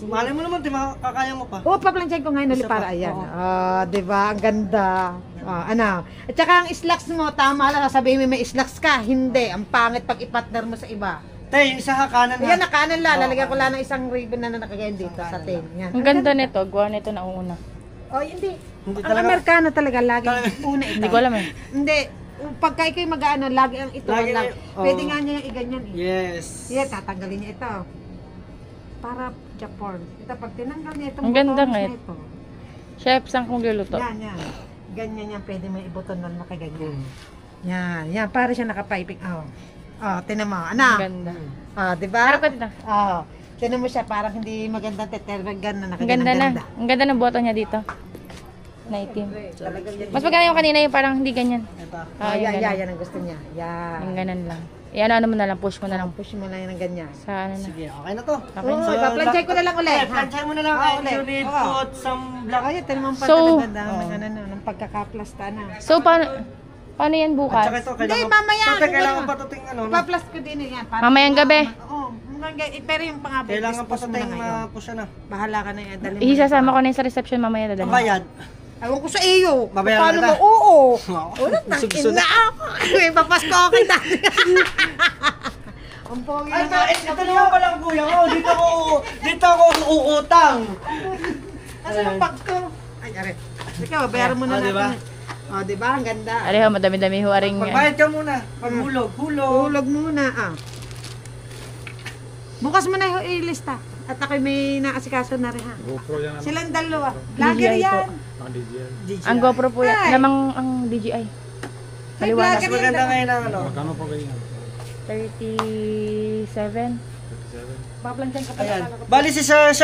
S1: Malay mo naman, di makakaya mo pa.
S5: Paplansyahin ko ngayon ulit para ayan. Diba? Ang ganda. At saka ang slacks mo, tama lang, sabihin mo may slacks ka. Hindi. Ang pangit pag i-partner mo sa iba.
S1: Te, yung isa ha, kanan ha.
S5: Yan, nakanan lang. Lalagyan ko lang ng isang ribbon na nakagayan dito sa tin. Yan.
S2: Ang ganda nito. Gawa nito na una.
S5: Hindi.
S1: Hindi
S5: Ang
S1: talaga.
S5: Amerikano talaga, lagi una ito.
S2: Hindi ko alam eh.
S5: Hindi. Pagka ikaw mag-ano, lagi ang ito.
S1: Lagi
S5: Lagi,
S1: na-
S5: pwede nga niya yung iganyan eh.
S1: Yes.
S5: Yeah, tatanggalin niya ito. Para Japon. Ito, pag tinanggal niya itong
S2: Ang ganda
S5: buttons
S2: nga
S5: na
S2: eh.
S5: ito.
S2: Chef, saan kong luluto?
S5: Yan. Ganyan yan, pwede mo ibuton nun nakaganyan. Yan, para siya nakapiping. Tinan mo.
S2: Ang ganda.
S5: Diba?
S2: Harap ka dito.
S5: Tinan mo siya, parang hindi magandang tetergan na
S2: Ang
S5: nakaganyan.
S2: ganda na. Ang ganda ng boto niya dito. Na itim. Mas maganda yung kanina yung parang hindi ganyan.
S1: Ito.
S2: Yung ganun.
S5: Yan ang gusto niya. Yan.
S2: Yung ganun lang. Ano mo na lang, push mo na lang.
S5: Push mo lang yan ng ganyan.
S2: Sa ano na.
S1: Sige, okay na to.
S2: Okay.
S5: Oo, ipa-planchay ko na lang ulit.
S1: Planchay mo na lang.
S5: ulit.
S1: You need
S5: Oo.
S1: put some black.
S5: Ay, tinan mo pa
S2: So-
S5: talaga ng pagkakaplasta na.
S2: So, paano yan
S1: At
S2: bukas?
S1: saka ito, kailangan.
S5: Hindi, mamaya.
S1: Ito, kailangan patuting ano. no?
S5: Ipa-plus ko din yan.
S2: Mamayang gabi.
S5: Oo. Pero yung pangabot,
S1: Kailangan
S5: dispose mo na
S1: patuting
S5: ngayon.
S1: ma-push na.
S5: Bahala ka na yan. Dali mo.
S2: Isasama ko na yung sa reception mamaya
S1: Ang
S2: dadalhin.
S1: bayad.
S5: Ewan ko sa iyo.
S1: Babayaran
S5: Paano
S1: kita.
S5: mo? Oo.
S1: Oo.
S5: Wala,
S1: Gusto
S5: tangin na ako. May papasko ako kita. Ang pogi
S1: Ay,
S5: na
S1: ito naman palang kuya ko. Dito ako uutang.
S5: Asan ang bag ko? Ay, aray. Ikaw, bayaran mo na
S1: Oh, diba?
S5: natin. O, diba? Ang ganda.
S2: Areho, madami-dami ho aring...
S1: Pagbayad ka muna. Paghulog.
S5: Hulog muna, Bukas mo na yung ilista. At ako'y may naasikaso na rin, ha?
S4: GoPro yan.
S5: Silang dalawa. Vlogger yan.
S2: Ang GoPro po yan.
S5: Ay.
S2: Lamang ang DJI.
S5: Ay,
S2: Maliwanag.
S1: Mas
S5: vlogger
S1: maganda
S5: yan.
S1: ngayon ang ano.
S4: Magkano pa ganyan?
S2: 37. Paplansyan ka pala.
S1: Ayan. Bali si Sir,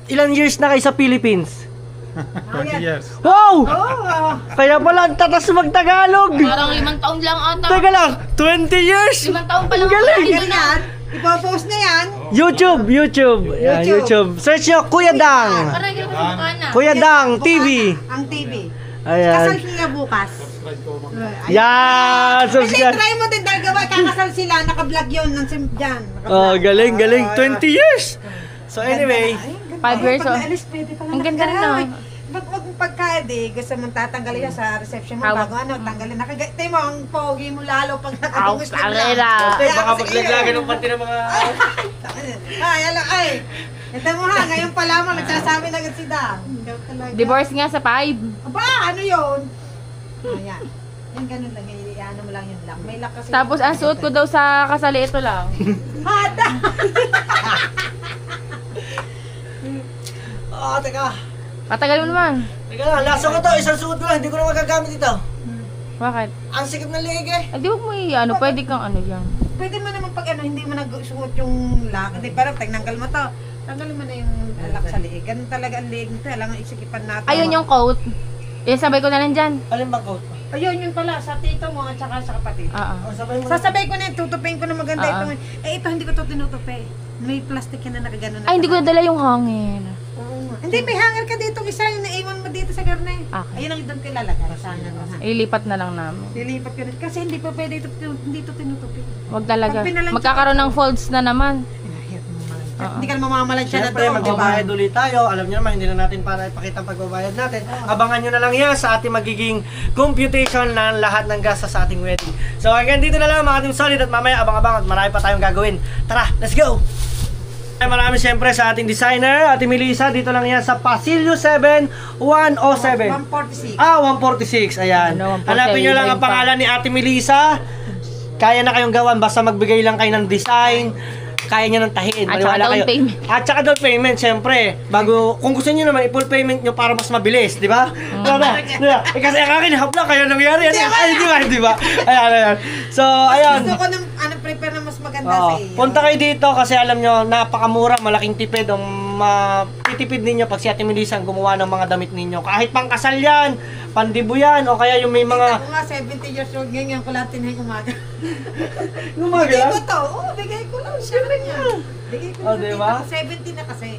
S1: ilang years na kayo sa Philippines?
S4: 20 years.
S1: Wow!
S5: Oo.
S1: Kaya pala ang tatas mag-Tagalog.
S2: Parang 5 taon lang ata.
S1: Teka lang, 20 years?
S2: 5 taon pa lang.
S1: Galing.
S5: Vlogger yan. Ipopost na yan.
S1: YouTube. Ayan, YouTube. Search nyo, Kuya Dang.
S2: Parang ganun ang mukha na.
S1: Kuya Dang, TV.
S5: Ang TV.
S1: Ayan.
S5: Kasal sila bukas.
S1: Yan,
S5: Hindi,
S1: subscribe.
S5: try mo din dahil gawa. Kakasal sila. Naka-vlog yun. Dyan.
S1: Oh, galing. 20 years. So anyway,
S2: 5 years old.
S5: Alis, pwede pala.
S2: Ang ganda rin, no?
S5: Wag pagkadi, gusto mong tatanggalin yan sa reception mo
S2: Awak.
S5: bago tanggalin. Nakagay mo, ang pogi mo lalo pag
S2: Aw,
S5: nakadungis
S2: tangera.
S1: baka maglaglagan ng panty ng mga...
S5: Ay, ito mo ha, ngayon pa lamang nagsasabi na agad si Dang.
S2: Divorce nga sa 5.
S5: Aba, ano yun? Ayan. Yan ganun lang, ano mo lang yun lang. May lock kasi.
S2: Tapos ang suot ko daw sa kasali ito lang.
S5: Hada!
S1: Teka.
S2: Patagal mo naman.
S1: Teka lang, laso ko to. Isang suot ko lang. Hindi ko na magagamit ito.
S2: Bakit?
S1: Ang sikip ng liig eh.
S2: Di wag mo pwede kang ano dyan.
S5: Pwede mo naman pag hindi mo nagsuot yung lock. Hindi, parang tinanggal mo to. Tanggalin mo na yung lock sa liig. Ganun talaga ang liig nito. Kailangan isikipan natin.
S2: Ayun yung coat. Sabay ko na lang dyan.
S1: Alin bang coat?
S5: Ayun yun pala, sa tito mo at saka sa kapatid.
S2: Oo.
S1: Sabay mo.
S5: Sasabay ko na yun, tutupin ko na maganda
S2: Ah.
S5: ito. Ito hindi ko ito tinutupi. May plastic yan na nakagano na.
S2: Ay, hindi ko nadala yung hangin.
S5: Hindi, may hanger ka dito. Isa yung naiwan mo dito sa garne.
S2: Okay.
S5: Ayun ang doon ko ilalagay. Sana no, ha?
S2: Ilipat na lang namin.
S5: Lilipat ko na. Kasi hindi pa pwede ito, hindi ito tinutupi.
S2: Wag talaga.
S5: Pag pinalang-
S2: Magkakaroon ng folds na naman.
S5: Inahiyat mo malang. Hindi ka na mamamalag siya na
S1: Siyempre,
S5: doon.
S1: magbabayad ulit tayo. Alam niyo naman, hindi na natin para ipakita ang pagbabayad natin. Abangan nyo na lang yan sa ating magiging computation ng lahat ng gastos sa ating wedding. So, hanggang dito na lang mga Team Solid at mamaya abang-abang at marami pa tayong gagawin. Tara, let's go! Maraming siyempre sa ating designer, Ate Melissa. Dito lang yan sa Pasilio 7, 107.
S5: 146.
S1: 146. Ayan.
S2: Ano, 140,
S1: Hanapin nyo lang
S2: iba
S1: ang
S2: yun pa.
S1: pangalan ni Ate Melissa. Kaya na kayong gawan. Basta magbigay lang kayo ng design. Kaya niya ng tahin.
S2: At saka
S1: Maniwala
S2: down
S1: kayo.
S2: payment.
S1: At saka down payment, siyempre. Bago, kung gusto niyo naman, i-full payment nyo para mas mabilis. Di ba? Diba? Eh, kasi ang akin, hapla kayo nangyari. Ay, di ba? Ayan. So, ayan.
S5: Gusto ko ng prepare na mas maganda
S1: Oo.
S5: sa iyo.
S1: Punta kayo dito kasi alam nyo, napakamura, malaking tipid. Matitipid ninyo pag si Ate Melissa ang gumawa ng mga damit ninyo. Kahit pang kasal yan, pandibo yan, o kaya yung may mga...
S5: Ako nga 70 years old ngayon ko lang tinay umaga. Bigay
S1: Gumagala?
S5: ko to. Oo, bigay ko lang. Siyempre niya. Bigay ko
S1: Oh,
S5: lang.
S1: diba?
S5: 70 na kasi.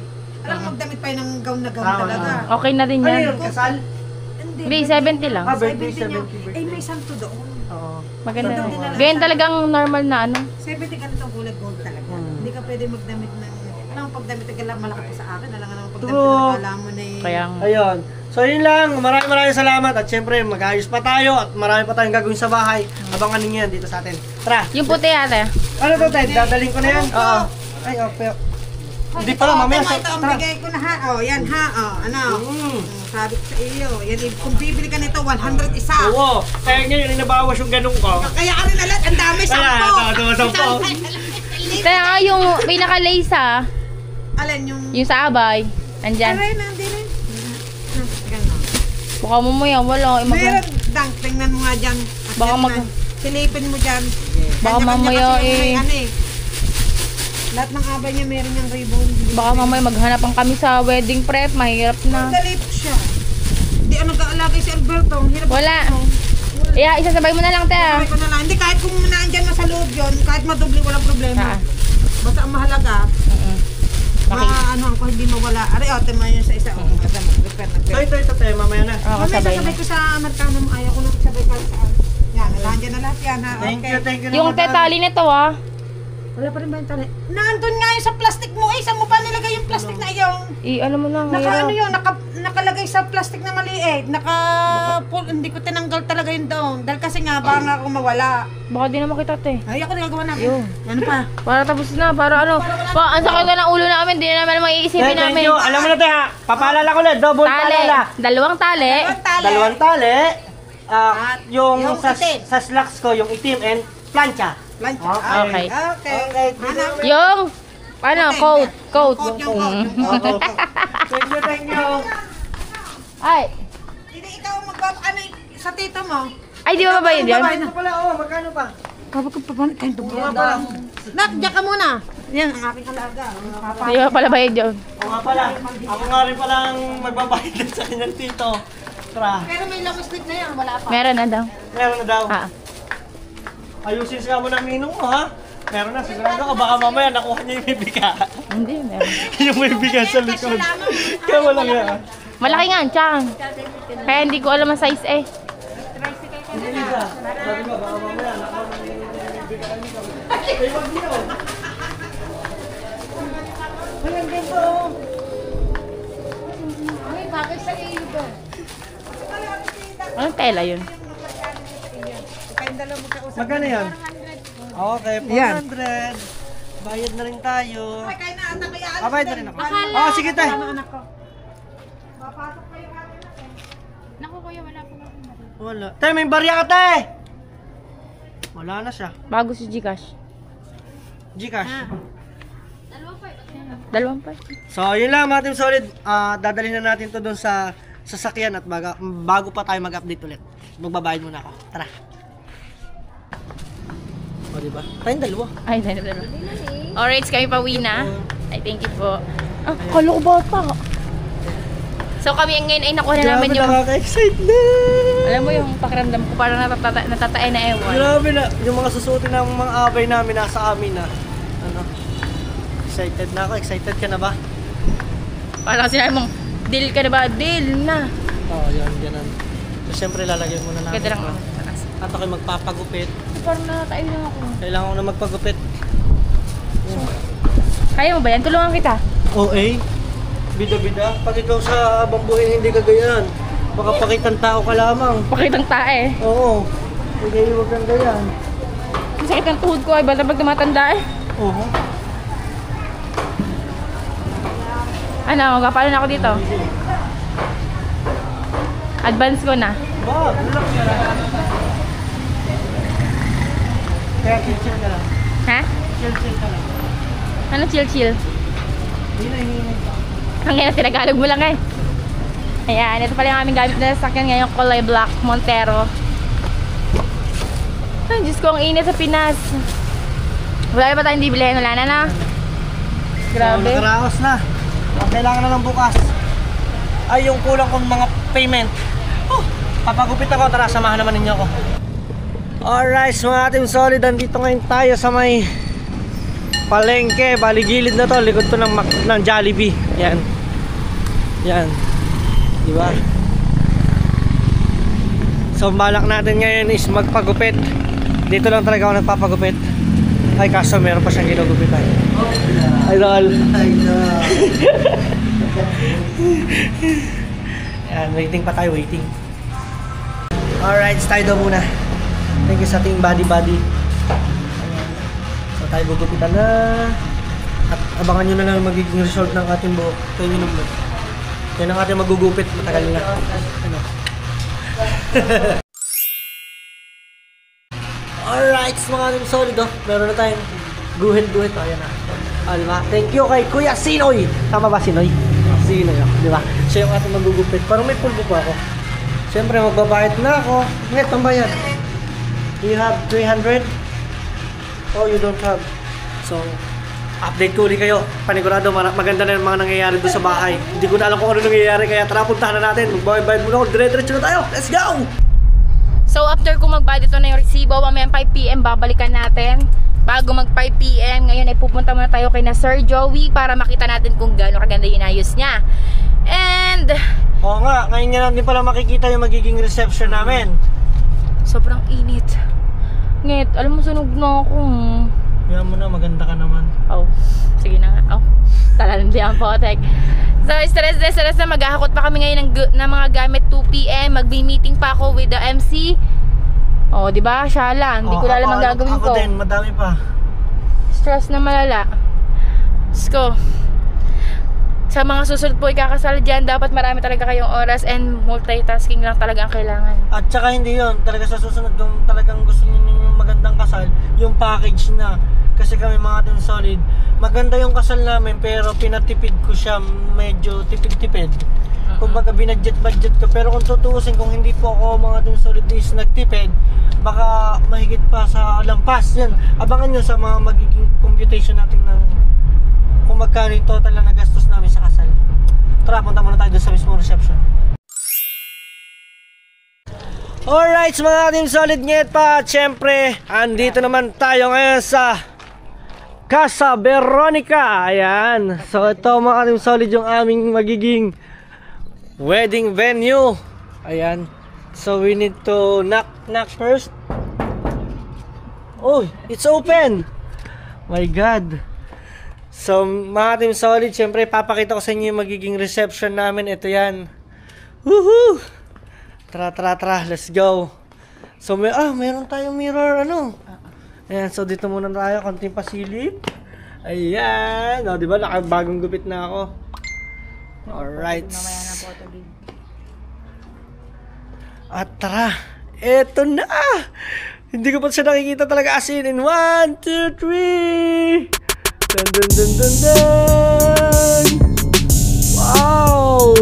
S5: Alam mo, magdamit pa yun ng gown na gown
S1: Tama.
S5: talaga.
S2: Okay na din
S1: Ano
S2: yan.
S1: yun, kasal?
S2: Hindi, 70 lang.
S1: Ah, birthday,
S5: 70 niya.
S1: 70
S5: Eh, may santo doon.
S1: Oo.
S2: Maganda.
S5: Ito din na lang.
S2: Ganyan talagang normal na ano.
S5: 70 ka na kulay gold talaga. Hindi ka pwede magdamit ng... Alam mo, pagdamit ka lang malaki pa sa akin. Alam nga naman pagdamit
S1: True.
S5: na nakala mo na eh.
S2: Kaya
S1: Ayun. So yun lang, maraming salamat at syempre mag-ayos pa tayo at marami pa tayong gagawin sa bahay. Abangan ninyo yan dito sa atin. Tara!
S2: yung puti ate.
S1: Ano to, Ted? Dadaling ko na yan?
S2: Oo.
S1: Ay, pero... Hindi pala, mamaya sa...
S5: Ito ang
S1: Tara!
S5: bigay ko na ha. Oh, yan ha. Oh, ano?
S1: Mm.
S5: Sabi ko sa iyo. Yan, kung bibili ka nito, 100 isa.
S1: Oo. Kaya ngayon, inabawas yung ganun ko.
S5: Kaya ano na lang, ang dami, 10.
S1: Kaya, sampo.
S2: Kaya nga yung pinaka-lace
S5: Alin yung...
S2: yung sa abay. Andyan.
S5: Aray, nandun rin. Ganon.
S2: Baka mo mo yan, wala.
S5: Meron, Dang, tingnan mo nga dyan. At
S2: Baka
S5: yan
S2: mag-
S5: na. Silipin mo dyan.
S2: Baka
S5: Kanya-kanya
S2: mamaya
S5: kasi yung
S2: eh.
S5: may ano eh. Lahat ng abay niya meron yung ribbon.
S2: Baka mamaya maghanapan kami sa wedding prep. Mahirap na.
S5: Dali po siya. Hindi ano nag-aalagay si Alberto. Ang hirap.
S2: Wala. Yeah, isasabay mo na lang, te.
S5: Sabay ko na lang. Hindi, kahit kung naandyan mo sa loob yun, kahit madubli, walang problema.
S2: Ah.
S5: Basta ang mahalaga, ano ko hindi mawala. Aray, ote mo yun sa isa. Basta mag-prepare ng
S1: So ito, tayo, mamaya na.
S2: Oo,
S5: Mamaya
S2: sabay na.
S5: sasabay ko sa Amerikano mo. Ayaw ko na sabay ka sa... Yan, nandiyan na lahat yan ha.
S1: Thank
S5: Okay.
S1: you, thank you.
S2: Yung
S1: naman,
S2: te, tali nito, ah.
S5: Wala pa rin ba yung tali? Nandun nga yung sa plastic mo eh. Saan mo pa nilagay yung plastic na yung...
S2: Ano mo na,
S5: Ano yun? Nakalagay sa plastic na maliit. Hindi ko tinanggal talaga yun doon. Dahil kasi nga, baka nga akong mawala.
S2: Baka di naman kita, te.
S5: Ay, ako nagagawa namin.
S2: Yun.
S5: Ano pa?
S2: Para tapos na, para ano. Ang sakit na ng ulo namin, di na naman maiisipin namin.
S1: Thank you. Alam mo na tayo ha. Papaalala ko ulit. Double paalala.
S2: Dalawang tali.
S1: Dalawang tali. Yung
S5: Yung itim.
S1: sa slacks ko, yung itim and plancha.
S5: Plancha.
S2: Okay.
S5: Okay.
S2: Yung, coat.
S5: Coat yung coat.
S1: Thank you.
S2: Ay.
S5: Hindi ikaw sa tito mo.
S2: Ay, di ba babayad yan?
S1: Ito pala, magkano pa?
S5: Kapag ko pa kayo dugo. Nak, diyan ka muna. Yan, ang aking alaga.
S2: Di ba pala bayad yun?
S1: Oo nga pala. Ako nga rin palang magbabayad din sa kanyang tito. Tara.
S5: Pero may long sleeve na yan, wala pa.
S2: Meron na daw.
S1: Meron na daw. Ayusin siya mo ng ninong mo ha. Meron na. Sigurado ko baka mamaya nakuha niya yung may biga.
S2: Hindi, meron.
S1: Yung may biga sa likod. Kaya walang yan.
S2: Malaki nga, tiyang. Kaya hindi ko alam ang size eh.
S1: Hindi isa. Sabi mo baka mamaya nakuha na yung may biga. Ay, wag niyo.
S5: Walang dito. Ay, bagay sa iyo ba?
S2: Anong tela yun?
S5: Kayong dalawa magkausap.
S1: Magkano yan? Okay, 400. Bayad na rin tayo.
S5: Ay, kayo na anak, kaya alam.
S1: Bayad na rin ako. Oo, sige tayo.
S5: Anak ko. Papasok kayo kami na.
S2: Naku kuya, wala po kami.
S1: Wala. Tay, may barya ka, tay! Wala na siya.
S2: Bago si Gcash.
S1: Gcash.
S2: Dalawang pa.
S1: So, yun lang mga Team Solid. Dadalhin na natin to doon sa sasakyan at bago pa tayo mag-update ulit. Magbabayad muna ako. Tara. O, diba? Tayong dalawa.
S2: Ay, dalawa. Alright, kami pauwi na. Ay, thank you po. Kala ko bata. So, kami ngayon ay nakuha na namin yung...
S1: nakaka-excite na!
S2: Alam mo yung pakiramdam ko, parang natatay na ewan.
S1: Grabe na. Yung mga susuotin ng mga abay namin nasa amin na. Ano? Excited na ako. Excited ka na ba?
S2: Parang sinabi mong, deal ka na ba? Deal na.
S1: Oo, yun. Ganun. So, syempre lalagyan muna namin.
S2: Ganda lang
S1: ito.
S2: ako.
S1: At ako'y magpapagupit.
S2: Parang nakatayo na ako.
S1: Kailangan ko na magpagupit.
S2: Kaya mo ba yan? Tulungan kita.
S1: OA? Bida-bida? Pag ikaw sa abang buhay hindi ka ganyan. Baka pakitang tao ka lamang.
S2: Pakitang tae.
S1: Oo. Hindi huwag kang ganyan.
S2: Ang sakit ng tuhod ko ay bata pag tumatanda eh.
S1: Oo.
S2: Ano, magpapalo na ako dito. Advance ko na.
S1: Ba, relax ka lang. Kaya chill ka lang.
S2: Ha?
S1: Chill ka lang.
S2: Ano chill?
S1: Hinay.
S2: Ang ngayon, tinagalog mo lang eh. Ayan, ito pala yung aming gamit na sasakyan ngayon, kulay black Montero. Ay, Diyos ko, ang init sa Pinas. Wala pa tayong dibilihin, wala na na. Grabe.
S1: So, nakaraos na. Ang kailangan na ng bukas ay yung kulang kong mga payment. Papagupit ako, tara, samahan naman ninyo ako. Alright, mga Team Solid, andito ngayon tayo sa may palengke, baligilid na to, likod to ng Jollibee. Yan. Diba? So, balak natin ngayon is magpagupit. Dito lang talaga ako nagpapagupit. Ay, kaso meron pa siyang ginugupitan. Idol. Yan, waiting pa tayo, waiting. Alright, tayo daw muna. Thank you sa ating body. Ayan. So, tayo gugupitan na. At abangan nyo na lang magiging result ng ating buhok. Ito yung minumot. Yan ang ating magugupit. Matagal na. Ano? Alright, mga ating solid, oh. Meron na tayong guhit. Ayan na. Diba? Thank you kay Kuya Sinoy. Tama ba, Sinoy? Sinoy ako, diba? Siya yung ating magugupit. Parang may pulbo pa ako. Siyempre, magbabayad na ako. Ngayon, tambayan. You have 300? Oh, you don't have. So, update ko ulit kayo. Panigurado, maganda na yung mga nangyayari doon sa bahay. Hindi ko na alam kung ano nangyayari. Kaya tara, puntahan na natin. Magbayad muna ako. Dire-diretso na tayo. Let's go!
S2: So, after ko magbayad ito na yung resibo, mamaya 5 PM babalikan natin. Bago mag 5 PM, ngayon ay pupunta muna tayo kay na Sir Joey para makita natin kung gaano kaganda yung inayos niya. And
S1: Oo nga, ngayon nga natin pala makikita yung magiging reception namin.
S2: sobrang init. Ngit, alam mo sunog na ako.
S1: Yan mo na, maganda ka naman.
S2: Oh, sige na nga. Oh, talandihan po, tek. So, stress na. Maghahakot pa kami ngayon ng mga gamit 2 PM. Magbi-meeting pa ako with the MC. Oh, di ba? Shala, hindi ko alam ang gagawin ko.
S1: Ako din, madami pa.
S2: Stress na malala. Sko. Sa mga susunod po ikakasal dyan, dapat marami talaga kayong oras and multitasking lang talaga ang kailangan.
S1: At saka hindi yon, talaga sa susunod kung talagang gusto niyo yung magandang kasal, yung package na. Kasi kami mga Team Solid, maganda yung kasal namin pero pinatipid ko siya, medyo tipid-tipid. Kumbaga binadget-budget ko, pero kung tutuusin, kung hindi po ako mga Team Solid is nagtipid, baka mahigit pa sa lampas. Yan, abangan nyo sa mga magiging computation natin ng kung magkano yung total na nagastos namin sa kasal. Tara, punta muna tayo doon sa mismong reception. Alright, mga Team Solid Nyet pa. Siyempre, andito naman tayo ngayon sa Casa Veronica. Ayan. So, ito mga Team Solid yung aming magiging wedding venue. Ayan. So, we need to knock first. Oh, it's open. My God. So, mga Team Solid, syempre papakita ko sa inyo yung magiging reception namin. Ito yan. Woohoo! Tara, let's go. So, mayroon tayong mirror, ano? Ayan, so dito muna tayo, konting pasilip. Ayan. O, diba, bagong gupit na ako. Alright. At tara, eto na! Hindi ko pa siya nakikita talaga as in 1, 2, 3! Dun dun dun dun dun! Wow!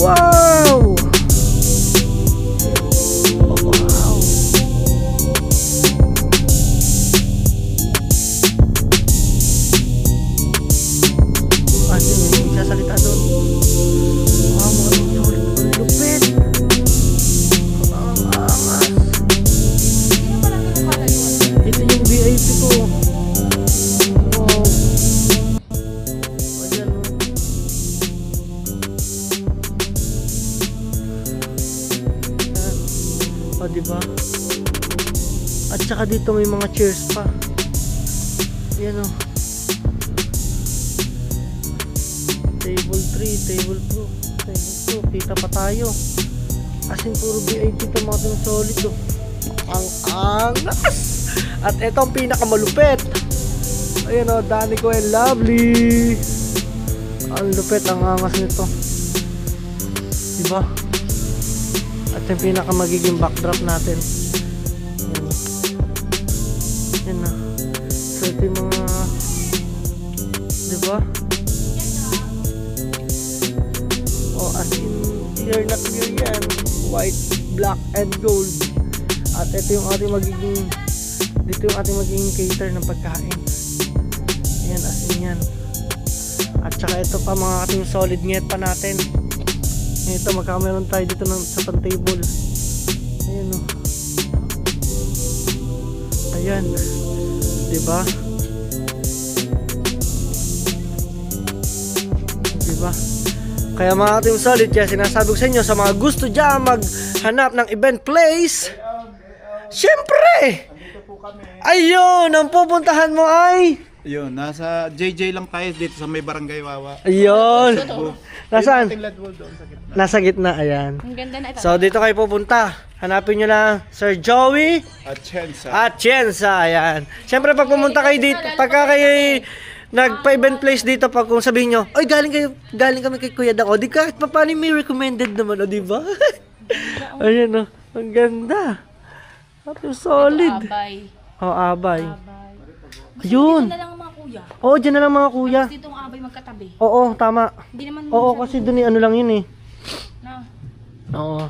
S1: Wow! Oh, wow! Ano yung sasalita doon? Wow, mga solid. Ang lupit! Ang angas! Ito yung VIP ko. Wow. Ayan o. O, diba? At saka dito may mga chairs pa. Ayan o. Table 3, table 2, table 2. Kita pa tayo. As in, puro VIP ito mga Team Solid o. Ang angas! At ito ang pinakamalupit. Ayan o, Danny ko and lovely. Ang lupit, ang angas nito. Diba? At yung pinaka magiging backdrop natin. Ayan. Ayan na. So ito yung mga, diba? Oh, as in, here not here yan. White, black, and gold. At ito yung ating magiging, dito yung ating magiging cater ng pagkain. Ayan, as in yan. At saka ito pa mga Team Solid Nyet pa natin. Ito, magkakameron tayo dito sa pan-table. Ayan o. Ayan. Diba? Diba? Kaya mga Team Solid, kaya sinasabi ko sa inyo, sa mga gusto dyan maghanap ng event place, syempre! Ayun, ang pupuntahan mo ay...
S4: Ayun, nasa JJ lang tayo dito sa may Barangay Wawa.
S1: Ayun. Nasaan?
S4: Doon sa gitna.
S1: Nasa gitna, ayan.
S2: Ang ganda na ito.
S1: So, dito kayo pupunta. Hanapin nyo lang Sir Joey
S4: At
S1: Atienza, ayan. Siyempre, pag pumunta kayo dito, pagka kayo nagpa-event place dito, pag kung sabihin nyo, oy, galing kami kay Kuya Dako, di kahit pa paano may recommended naman, o, diba? Ayan, o. Ang ganda. Ito, solid.
S2: Abay.
S1: Oh, abay.
S2: Abay.
S1: Ayun.
S2: Dito na lang ang mga kuya.
S1: Oo, dyan na lang mga kuya.
S2: Tapos dito ang abay magkatabi.
S1: Oo, tama.
S2: Hindi naman
S1: Oo, kasi dun ano lang yun eh.
S2: na.
S1: Oo.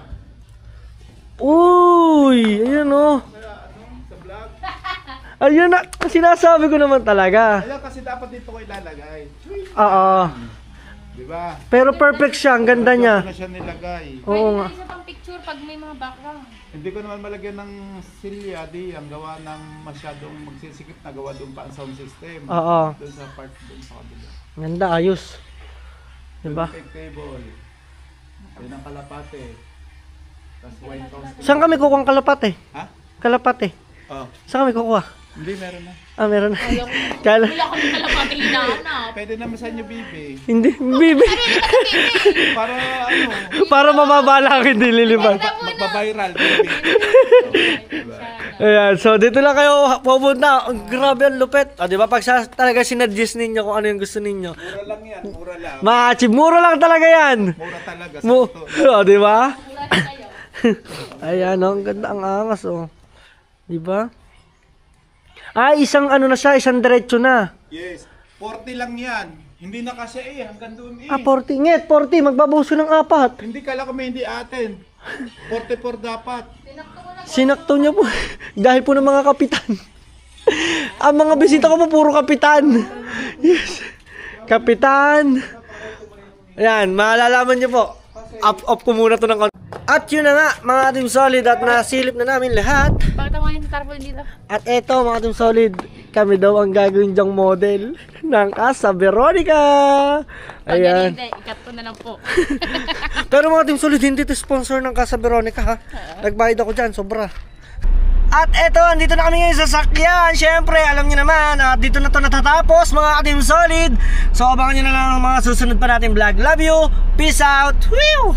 S1: Uy! Ayan o. Ayun na, sinasabi ko naman talaga.
S4: Ayan, kasi dapat dito ko ilalagay.
S1: Oo.
S4: Diba?
S1: Pero perfect siya, ang ganda niya.
S4: Dito na siya nilagay.
S1: Oo nga.
S2: Pwede na isa pang picture pag may mga background.
S4: Hindi ko naman malagyan ng silya, di ang gawa ng masyadong magsisikip na gawa doon pa ang sound system.
S1: Oo.
S4: Doon sa part doon sa kabila.
S1: Ganda, ayos. Diba?
S4: Doon yung table. Yan ang kalapate. Tapos white house.
S1: Saan kami kukuha kalapat eh?
S4: Ha?
S1: Kalapat eh.
S4: Oh,
S1: Saan kami kukuha?
S4: hindi, meron na.
S1: Ah, meron na. Kala,
S2: Wala kami kalapati hinahanap.
S4: Pwede naman sa inyo, bibi.
S1: hindi, bibi.
S4: Para
S1: Para mababa lang, hindi lilibang.
S4: magpa-viral, bibi.
S1: Ayan, so dito lang kayo pupunta. Ang grabe ang lupit. Di ba? Pag talaga sinadjust ninyo kung ano yung gusto ninyo.
S4: Mura lang yan, mura lang.
S1: Ma-achieve, mura lang talaga yan.
S4: Mura talaga.
S1: Di ba? Ayan, ang ganda, ang angas, oh. Di ba? Isang ano na siya, isang diretso na.
S4: Yes, 40 lang yan. Hindi na kasi hanggang doon
S1: 40. Nget, 40. Magbabuso ng 4.
S4: Hindi kala ko may hindi atin. 44 dapat.
S1: Sinakto niya po. Dahil po ng mga kapitan. Ang mga bisita ko po, puro kapitan. Yes. Kapitan. Ayan, malalaman niyo po. Up ko muna to ng konti. At yun na nga, mga Team Solid, at nasilip na namin lahat.
S2: Pakita mo yung tarpaulin dito.
S1: At eto, mga Team Solid, kami daw ang gagawin dyang model ng Casa Veronica. Ayan.
S2: Hindi, ikat ko na lang po.
S1: Pero mga Team Solid, hindi to sponsor ng Casa Veronica, ha. Nagbayad ako dyan, sobra. At eto, andito na kami ngayon sa sakyan. Siyempre, alam niyo naman, dito na to natatapos, mga Team Solid. So, abangan nyo na lang ang mga susunod pa natin vlog. Love you, peace out, whew!